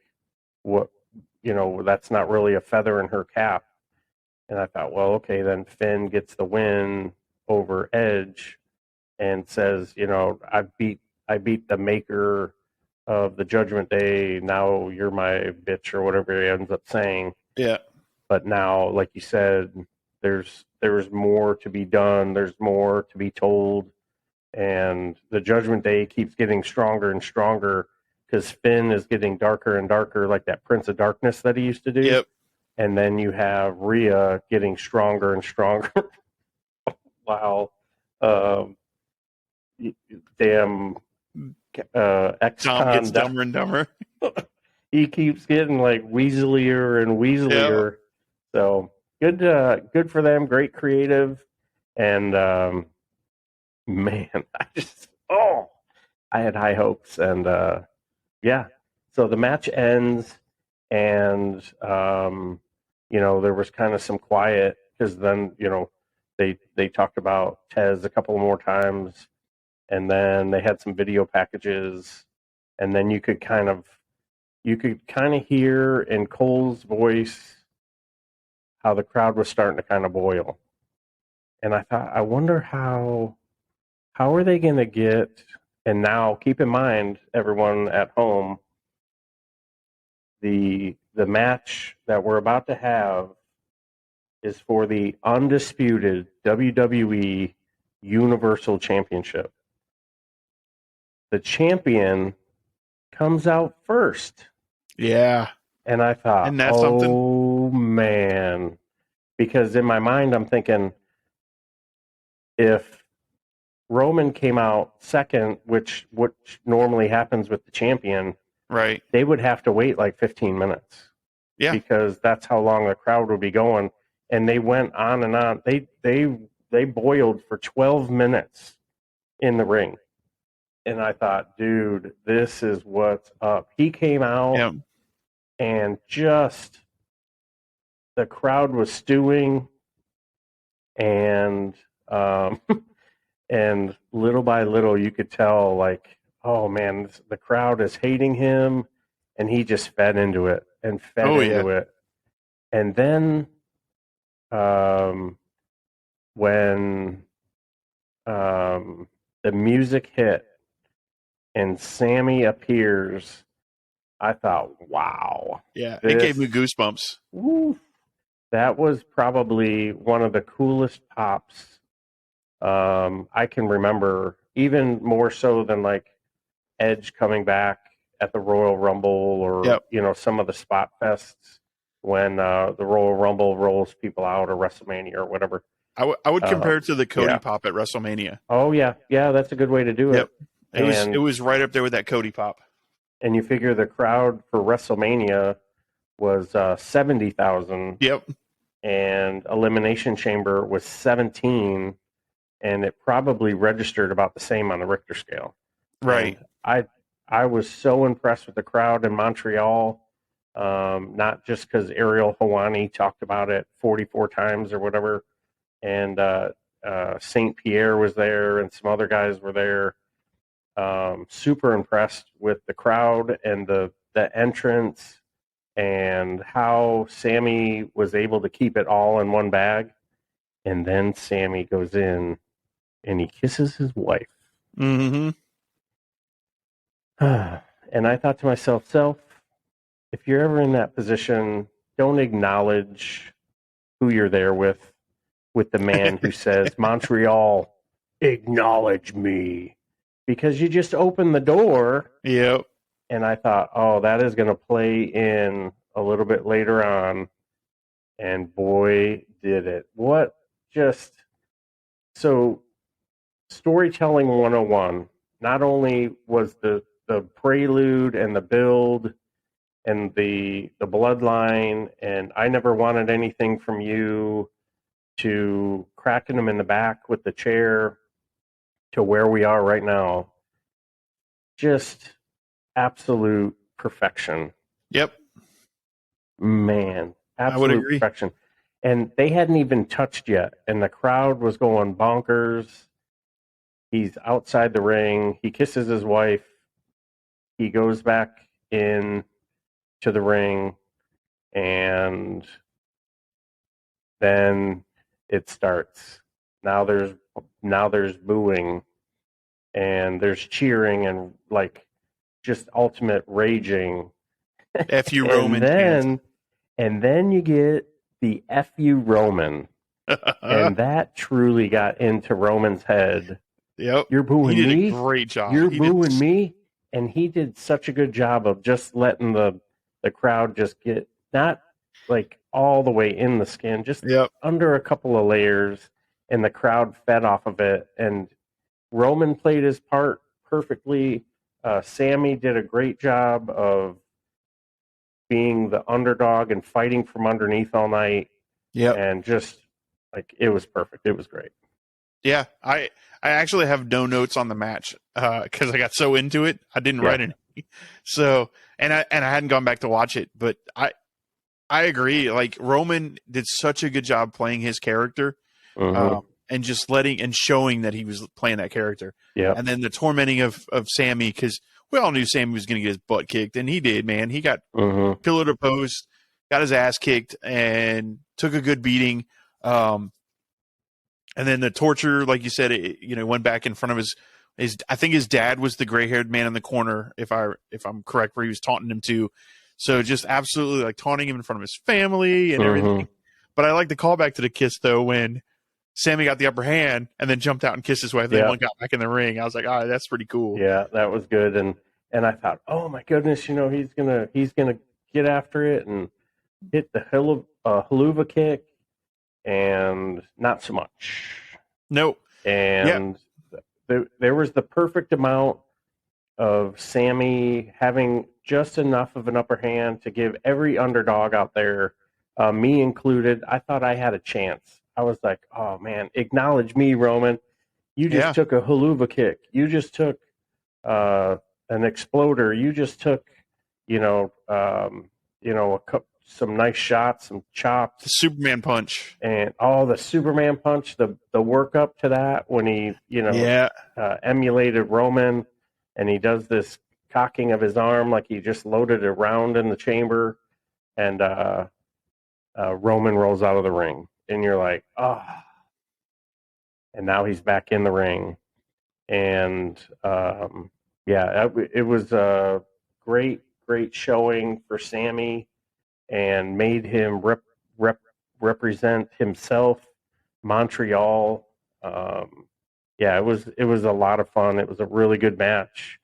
what, that's not really a feather in her cap. And I thought, well, okay, then Finn gets the win over Edge and says, I beat the maker of the Judgment Day. Now you're my bitch, or whatever he ends up saying. Yeah. But now, like you said, there's more to be done. There's more to be told, and the Judgment Day keeps getting stronger and stronger, because Finn is getting darker and darker, like that Prince of Darkness that he used to do. Yep. And then you have Rhea getting stronger and stronger. Wow. Damn. Tom gets dumber and dumber. He keeps getting like weaselier and weaselier. Yep. So good for them. Great creative. And man, I had high hopes. And yeah. So the match ends, and there was kind of some quiet, because then they talked about Tez a couple more times, and then they had some video packages, and then you could kind of hear in Cole's voice how the crowd was starting to kind of boil. And I thought, I wonder how are they going to get, and now keep in mind, everyone at home, the match that we're about to have is for the undisputed WWE Universal Championship. The champion comes out first. Yeah. And I thought, isn't that something? Man. Because in my mind, I'm thinking, if Roman came out second, which normally happens with the champion, right, they would have to wait like 15 minutes. Yeah. Because that's how long the crowd would be going. And they went on and on. They boiled for 12 minutes in the ring. And I thought, dude, this is what's up. He came out, and just the crowd was stewing, and and little by little you could tell, like, oh man, the crowd is hating him, and he just fed into it and fed into it. And then when the music hit and Sami appears, I thought, wow. Yeah, it gave me goosebumps. Woo, that was probably one of the coolest pops I can remember, even more so than like Edge coming back at the Royal Rumble or some of the spot fests when the Royal Rumble rolls people out or WrestleMania or whatever. I would compare it to the Cody pop at WrestleMania. Oh yeah, that's a good way to do it. It was right up there with that Cody pop. And you figure the crowd for WrestleMania was 70,000. Yep. And Elimination Chamber was 17, and it probably registered about the same on the Richter scale. Right. And I was so impressed with the crowd in Montreal, not just because Ariel Helwani talked about it 44 times or whatever, and St. Pierre was there, and some other guys were there. Super impressed with the crowd and the entrance and how Sami was able to keep it all in one bag. And then Sami goes in and he kisses his wife. Mm-hmm. And I thought to myself, if you're ever in that position, don't acknowledge who you're there with the man who says, Montreal, acknowledge me. Because you just opened the door. Yep. And I thought, oh, that is going to play in a little bit later on. And boy, did it. So storytelling 101, not only was the prelude and the build and the bloodline and I never wanted anything from you to cracking him in the back with the chair to where we are right now. Just absolute perfection. Yep. Man, absolute perfection. And they hadn't even touched yet, and the crowd was going bonkers. He's outside the ring. He kisses his wife. He goes back in to the ring, and then it starts. Now there's booing, and there's cheering, and like just ultimate raging. F.U. Roman. And then you get the F.U. Roman. And that truly got into Roman's head. Yep. You're booing me? He did a great job. You're booing me? And he did such a good job of just letting the crowd just get, not like all the way in the skin, just under a couple of layers, and the crowd fed off of it. And Roman played his part perfectly. Sami did a great job of being the underdog and fighting from underneath all night. Yeah. And just like, it was perfect. It was great. Yeah. I actually have no notes on the match because I got so into it. I didn't write any. So, and I hadn't gone back to watch it, but I agree. Like, Roman did such a good job playing his character. Mm-hmm. And just letting and showing that he was playing that character. Yeah. And then the tormenting of Sami, because we all knew Sami was going to get his butt kicked, and he did, man. He got pillar to post, got his ass kicked, and took a good beating. And then the torture, like you said, it went back in front of his. I think his dad was the gray-haired man in the corner, if I'm correct, where he was taunting him too. So just absolutely like taunting him in front of his family and everything. But I like the callback to the kiss though when Sami got the upper hand and then jumped out and kissed his wife. Then one got back in the ring. I was like, that's pretty cool. Yeah, that was good. And I thought, oh my goodness, he's gonna get after it and hit the haluva kick, and not so much. Nope. And there was the perfect amount of Sami having just enough of an upper hand to give every underdog out there, me included, I thought I had a chance. I was like, oh man, acknowledge me, Roman. You just took a haluva kick. You just took an exploder. You just took, some nice shots, some chops. The Superman punch. And the Superman punch, the work up to that when he, emulated Roman, and he does this cocking of his arm like he just loaded a round in the chamber, and Roman rolls out of the ring. And you're like, and now he's back in the ring. And it was a great showing for Sami, and made him represent himself, Montreal. It was a lot of fun. It was a really good match.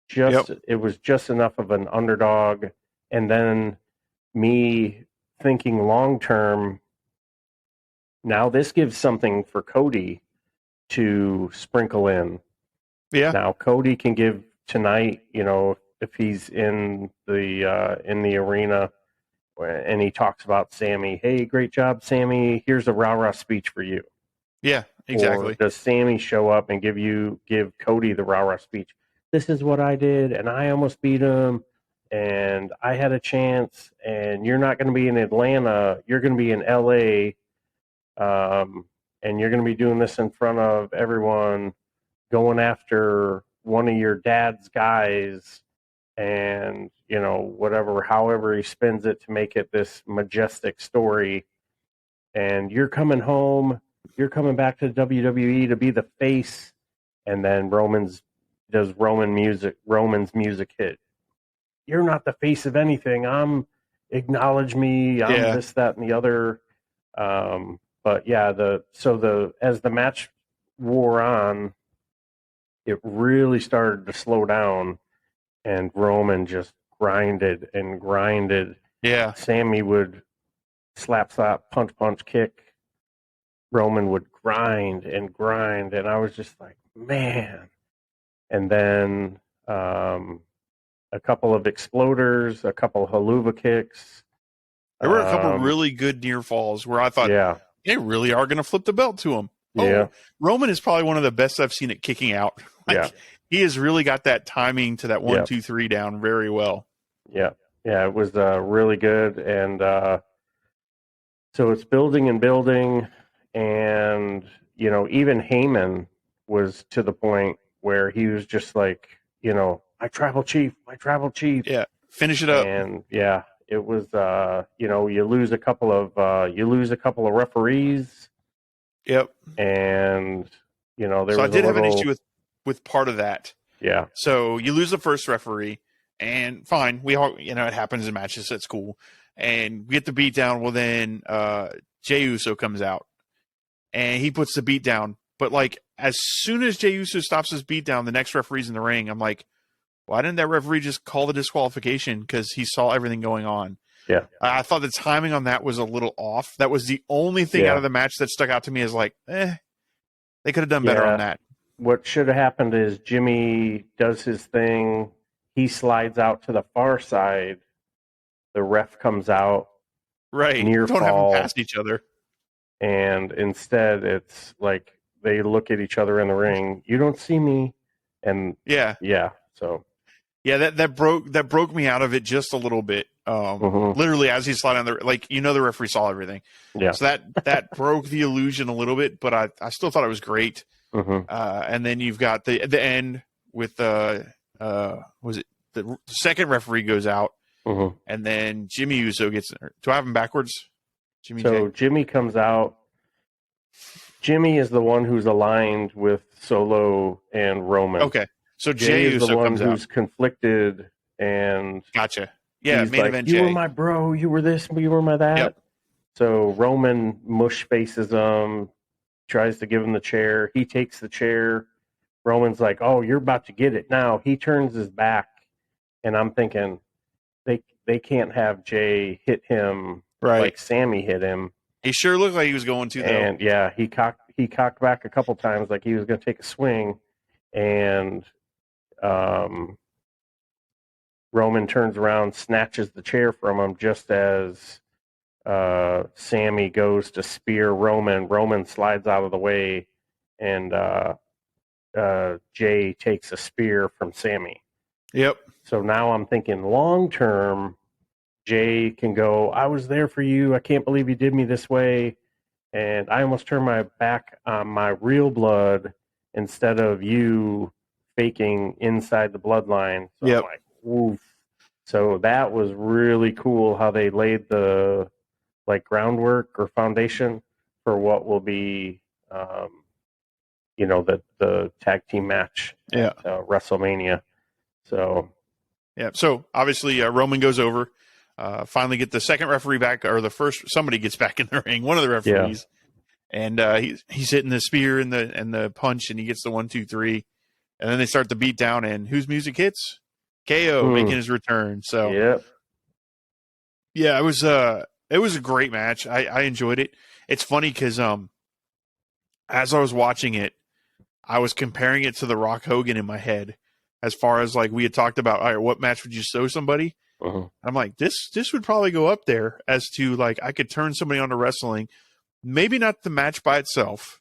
It was just enough of an underdog, and then me thinking long term. Now this gives something for Cody to sprinkle in. Yeah. Now Cody can give tonight, if he's in the arena, and he talks about Sami. Hey, great job, Sami. Here's a rah-rah speech for you. Yeah, exactly. Or does Sami show up and give Cody the rah-rah speech? This is what I did, and I almost beat him, and I had a chance, and you're not going to be in Atlanta. You're going to be in LA, and you're going to be doing this in front of everyone, going after one of your dad's guys, and whatever, however he spins it to make it this majestic story. And you're coming home, you're coming back to WWE to be the face. And then Roman's music hit. You're not the face of anything. Acknowledge me. I'm this, that, and the other. But yeah, as the match wore on, it really started to slow down, and Roman just grinded and grinded. Yeah. Sami would slap, punch, kick. Roman would grind, and I was just like, man. And then a couple of exploders, a couple of haluva kicks. There were a couple of really good near falls where I thought, they really are going to flip the belt to him. Yeah. Roman is probably one of the best I've seen at kicking out. He has really got that timing to that 1, 2, 3 down very well. Yeah. Yeah, it was really good. And so it's building and building. And, even Heyman was to the point where he was just like, my tribal chief. Yeah, finish it up. And it was, you lose a couple of referees. Yep. And, so I did have an issue with part of that. Yeah. So you lose the first referee, and fine, we all, it happens in matches. That's cool. And we get the beat down. Well, then Jey Uso comes out, and he puts the beat down. But as soon as Jey Uso stops his beat down, the next referee's in the ring. I'm like, why didn't that referee just call the disqualification? Because he saw everything going on. Yeah. I thought the timing on that was a little off. That was the only thing out of the match that stuck out to me as they could have done better on that. What should have happened is Jimmy does his thing. He slides out to the far side. The ref comes out. Right. Near Don't fall, have them past each other. And instead, it's like they look at each other in the ring. You don't see me. And so. Yeah, that broke me out of it just a little bit. Literally, as he's sliding on the referee saw everything. Yeah. So that broke the illusion a little bit, but I still thought it was great. And then you've got the end with was it the second referee goes out, and then Jimmy Uso gets. Do I have him backwards? Jimmy comes out. Jimmy is the one who's aligned with Solo and Roman. Okay. So Jey Uso is the one comes who's out. conflicted, and gotcha. Yeah, main event. You Jey. were my bro. You were this. You were my that. Yep. So Roman mush faces him, tries to give him the chair. He takes the chair. Roman's like, "Oh, you're about to get it now." He turns his back, and I'm thinking, they can't have Jey hit him like Sami hit him. He sure looked like he was going to, though. And he cocked back a couple times like he was going to take a swing, and Roman turns around, snatches the chair from him just as Sami goes to spear Roman. Roman slides out of the way, and Jey takes a spear from Sami. Yep. So now I'm thinking long term, Jey can go, I was there for you. I can't believe you did me this way. And I almost turned my back on my real blood instead of you faking inside the bloodline. So I'm like, oof. So that was really cool how they laid the groundwork or foundation for what will be the tag team match at WrestleMania. So yeah. So obviously Roman goes over. Finally get the second referee back, or the first, somebody gets back in the ring, one of the referees, and he's hitting the spear and the punch, and he gets the 1, 2, 3, and then they start the beat down, and whose music hits? KO making his return. So yeah, it was a great match. I enjoyed it. It's funny because as I was watching it, I was comparing it to the Rock Hogan in my head, as far as like we had talked about. All right, what match would you show somebody? I'm like, this would probably go up there as to like I could turn somebody onto wrestling. Maybe not the match by itself,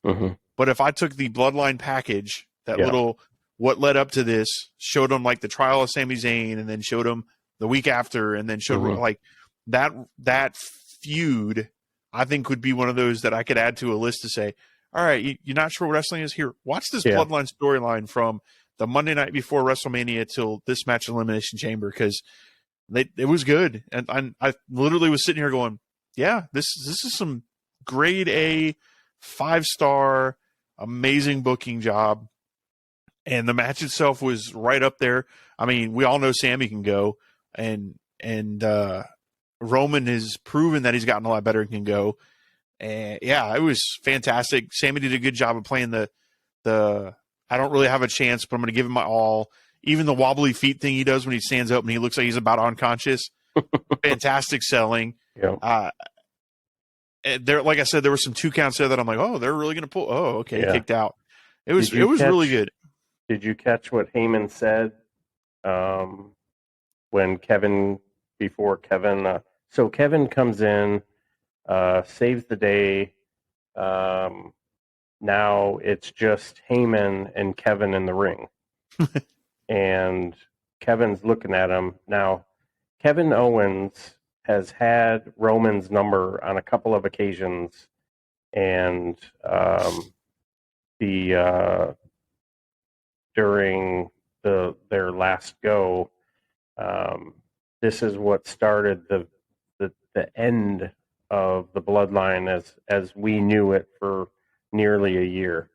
but if I took the Bloodline package, that little what led up to this, showed them like the trial of Sami Zayn, and then showed them the week after, and then showed like that feud, I think would be one of those that I could add to a list to say, all right, you're not sure what wrestling is? Here, watch this Bloodline storyline from the Monday night before WrestleMania till this match in Elimination Chamber, because it was good. And I literally was sitting here going, yeah, this is some grade A, 5-star, amazing booking job. And the match itself was right up there. I mean, we all know Sami can go, and Roman has proven that he's gotten a lot better and can go. And yeah, it was fantastic. Sami did a good job of playing the I don't really have a chance, but I'm going to give him my all. Even the wobbly feet thing he does when he stands up and he looks like he's about unconscious. Fantastic selling. Yeah. There, like I said, there were some 2 counts there that I'm like, oh, they're really going to pull. Oh, okay, kicked out. It was really good. Did you catch what Heyman said when Kevin so Kevin comes in, saves the day. Now it's just Heyman and Kevin in the ring. And Kevin's looking at him. Now, Kevin Owens has had Roman's number on a couple of occasions, and during their last go, this is what started the end of the Bloodline as we knew it for nearly a year.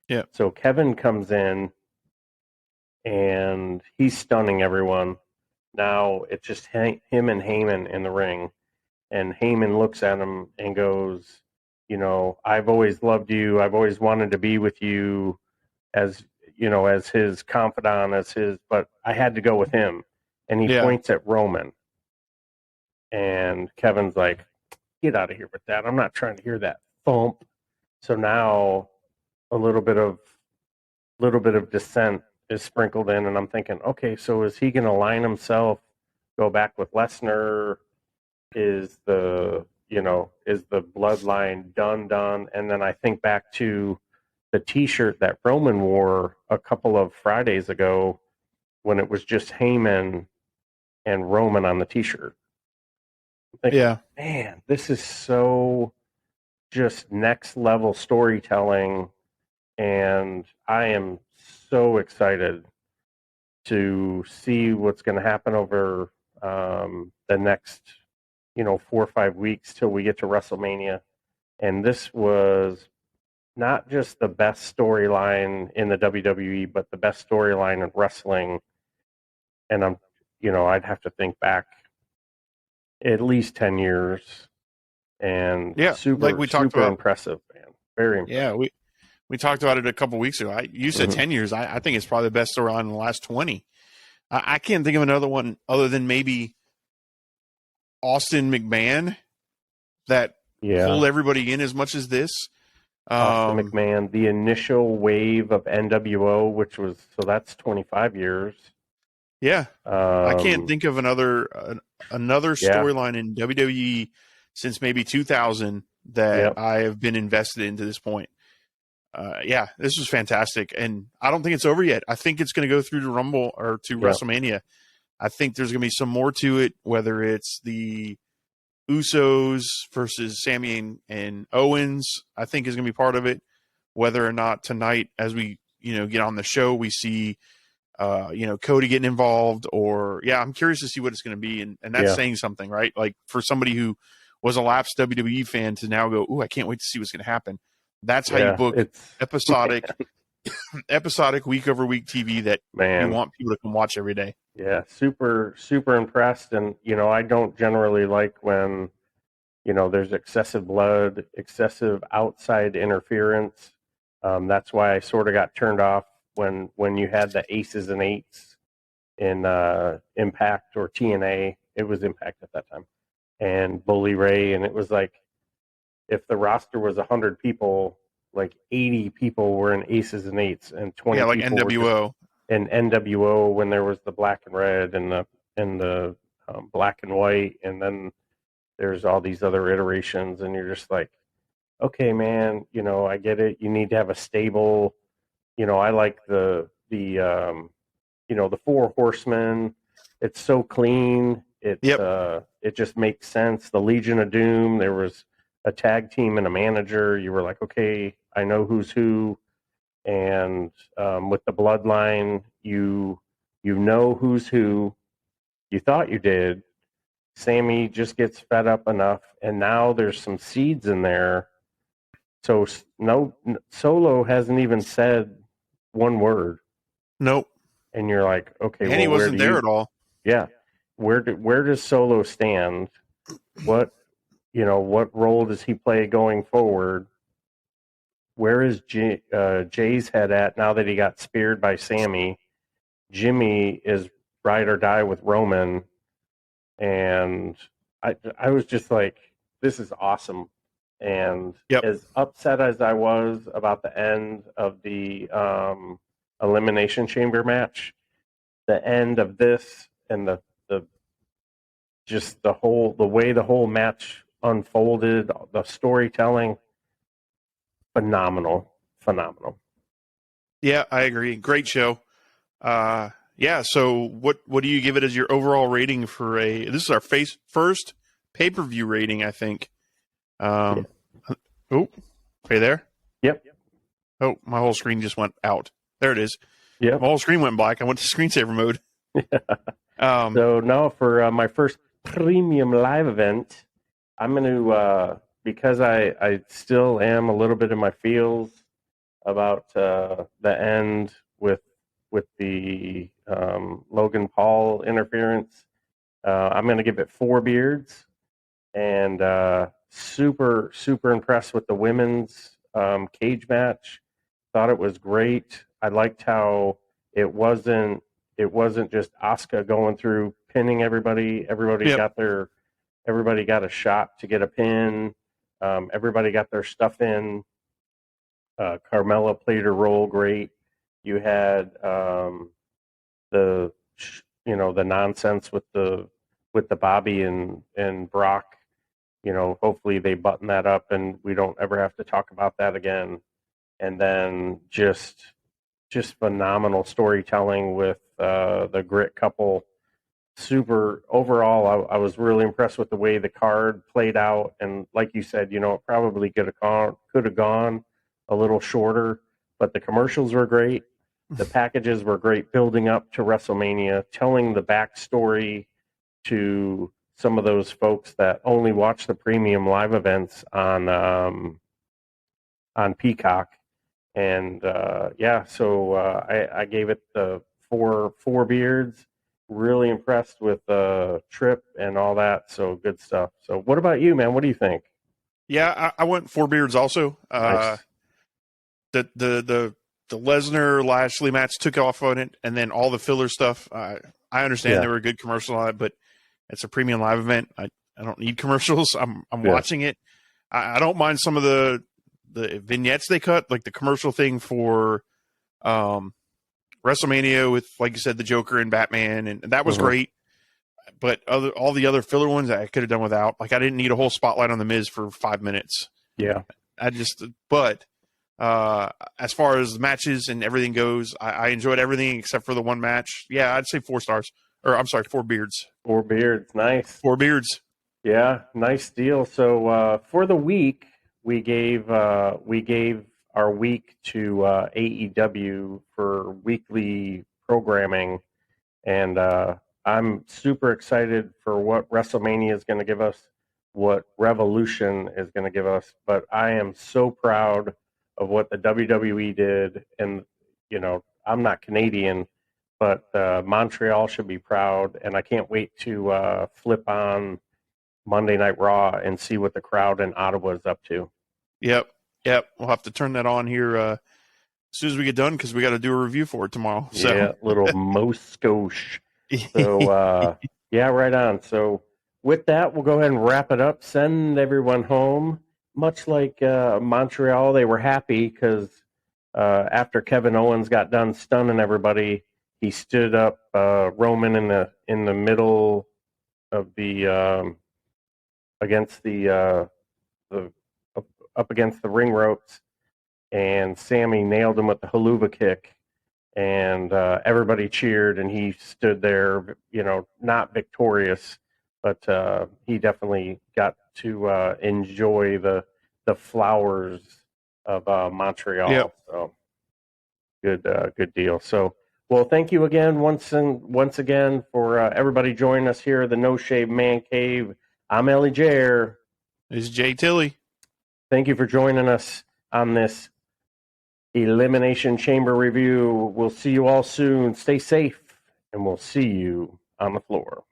Yeah. So Kevin comes in and he's stunning everyone. Now it's just him and Heyman in the ring, and Heyman looks at him and goes, I've always loved you. I've always wanted to be with you as his confidant, but I had to go with him. And he points at Roman. And Kevin's like, get out of here with that. I'm not trying to hear that thump. So now a little bit of dissent is sprinkled in, and I'm thinking, okay, so is he going to line himself, go back with Lesnar? Is the Bloodline done? And then I think back to the T-shirt that Roman wore a couple of Fridays ago when it was just Heyman and Roman on the T-shirt. Thinking, man, this is so just next level storytelling, and I am so excited to see what's going to happen over the next 4 or 5 weeks till we get to WrestleMania. And this was not just the best storyline in the WWE, but the best storyline in wrestling. And I'd have to think back at least 10 years. And super impressive, man. Very impressive. Yeah, we talked about it a couple weeks ago. You said 10 years. I think it's probably the best storyline in the last 20. I can't think of another one other than maybe Austin McMahon that pulled everybody in as much as this. Austin McMahon, the initial wave of NWO, that's 25 years. Yeah. I can't think of another storyline in WWE since maybe 2000 that I have been invested in to this point. This was fantastic. And I don't think it's over yet. I think it's going to go through to Rumble or to WrestleMania. I think there's going to be some more to it, whether it's the Usos versus Sami and Owens, I think is going to be part of it. Whether or not tonight, as we get on the show, we see Cody getting involved, or I'm curious to see what it's going to be, and that's saying something, right? Like for somebody who was a lapsed WWE fan to now go, ooh, I can't wait to see what's going to happen. That's how you book episodic episodic week over week TV that you Man, want people to come watch every day. yeah, super, super impressed. And, I don't generally like when, there's excessive blood, excessive outside interference. That's why I sort of got turned off when you had the aces and eights in Impact or TNA. It was Impact at that time. And Bully Ray. And it was like, if the roster was 100 people, like 80 people were in aces and eights, and 20 like people NWO. were just in NWO when there was the black and red and the black and white, and then there's all these other iterations, and you're just like, okay, man, I get it. You need to have a stable. I like the Four Horsemen. It's so clean. It just makes sense. The Legion of Doom. There was a tag team and a manager. You were like, okay, I know who's who. And with the Bloodline, you know who's who. You thought you did. Sami just gets fed up enough, and now there's some seeds in there. So no, Solo hasn't even said one word. Nope. And you're like, okay, and he wasn't there at all. Yeah, where does Solo stand? What role does he play going forward? Where is Jay's head at now that he got speared by Sami? Jimmy is ride or die with Roman, and I was just like, this is awesome. And as upset as I was about the end of the Elimination Chamber match, the end of this and the way the whole match unfolded, the storytelling, phenomenal. Yeah, I agree. Great show. So what do you give it as your overall rating for this is our first pay-per-view rating, I think. Oh, are you there? Yep. Oh, my whole screen just went out. There it is. Yeah. My whole screen went black. I went to screensaver mode. So now for my first premium live event, I'm going to, because I still am a little bit in my feels about the end with the Logan Paul interference, I'm going to give it 4 beards, and super, super impressed with the women's cage match. Thought it was great. I liked how it wasn't just Asuka going through pinning everybody. Everybody got a shot to get a pin. Everybody got their stuff in. Carmella played her role great. You had the nonsense with the Bobby and Brock. Hopefully they button that up and we don't ever have to talk about that again. And then just phenomenal storytelling with the Grit couple. Super overall, I was really impressed with the way the card played out. And like you said, it probably could have gone a little shorter, but the commercials were great. The packages were great, building up to WrestleMania, telling the backstory to some of those folks that only watch the premium live events on Peacock. And so I gave it the four beards. Really impressed with Trip and all that. So good stuff. So what about you, man? What do you think? Yeah, I went 4 beards also. Nice. The Lesnar Lashley match took off on it, and then all the filler stuff. I understand there were good commercials on it, but it's a premium live event. I don't need commercials. I'm watching it. I don't mind some of the vignettes they cut, like the commercial thing for WrestleMania with, like you said, the Joker and Batman, and that was great. But all the other filler ones I could have done without. Like, I didn't need a whole spotlight on the Miz for 5 minutes. Yeah. But as far as matches and everything goes, I enjoyed everything except for the one match. Yeah, I'd say 4 stars. Or I'm sorry, 4 beards. 4 beards, nice. 4 beards. Yeah, nice deal. So for the week, we gave our week to AEW for weekly programming, and I'm super excited for what WrestleMania is going to give us, what Revolution is going to give us. But I am so proud of what the WWE did. And, I'm not Canadian, but Montreal should be proud. And I can't wait to flip on Monday Night Raw and see what the crowd in Ottawa is up to. Yep. We'll have to turn that on here as soon as we get done because we got to do a review for it tomorrow. So. Yeah, little Moscosh. So, yeah, right on. So with that, we'll go ahead and wrap it up. Send everyone home. Much like Montreal, they were happy because after Kevin Owens got done stunning everybody, he stood up Roman in the middle of the against the up against the ring ropes, and Sami nailed him with the haluva kick, and everybody cheered, and he stood there, not victorious, but he definitely got to enjoy the flowers of Montreal. Yep. So good deal. So, well, thank you again once again for everybody joining us here at the No Shave Man Cave. I'm ElliJare. This is Jay Tilly. Thank you for joining us on this Elimination Chamber review. We'll see you all soon. Stay safe, and we'll see you on the floor.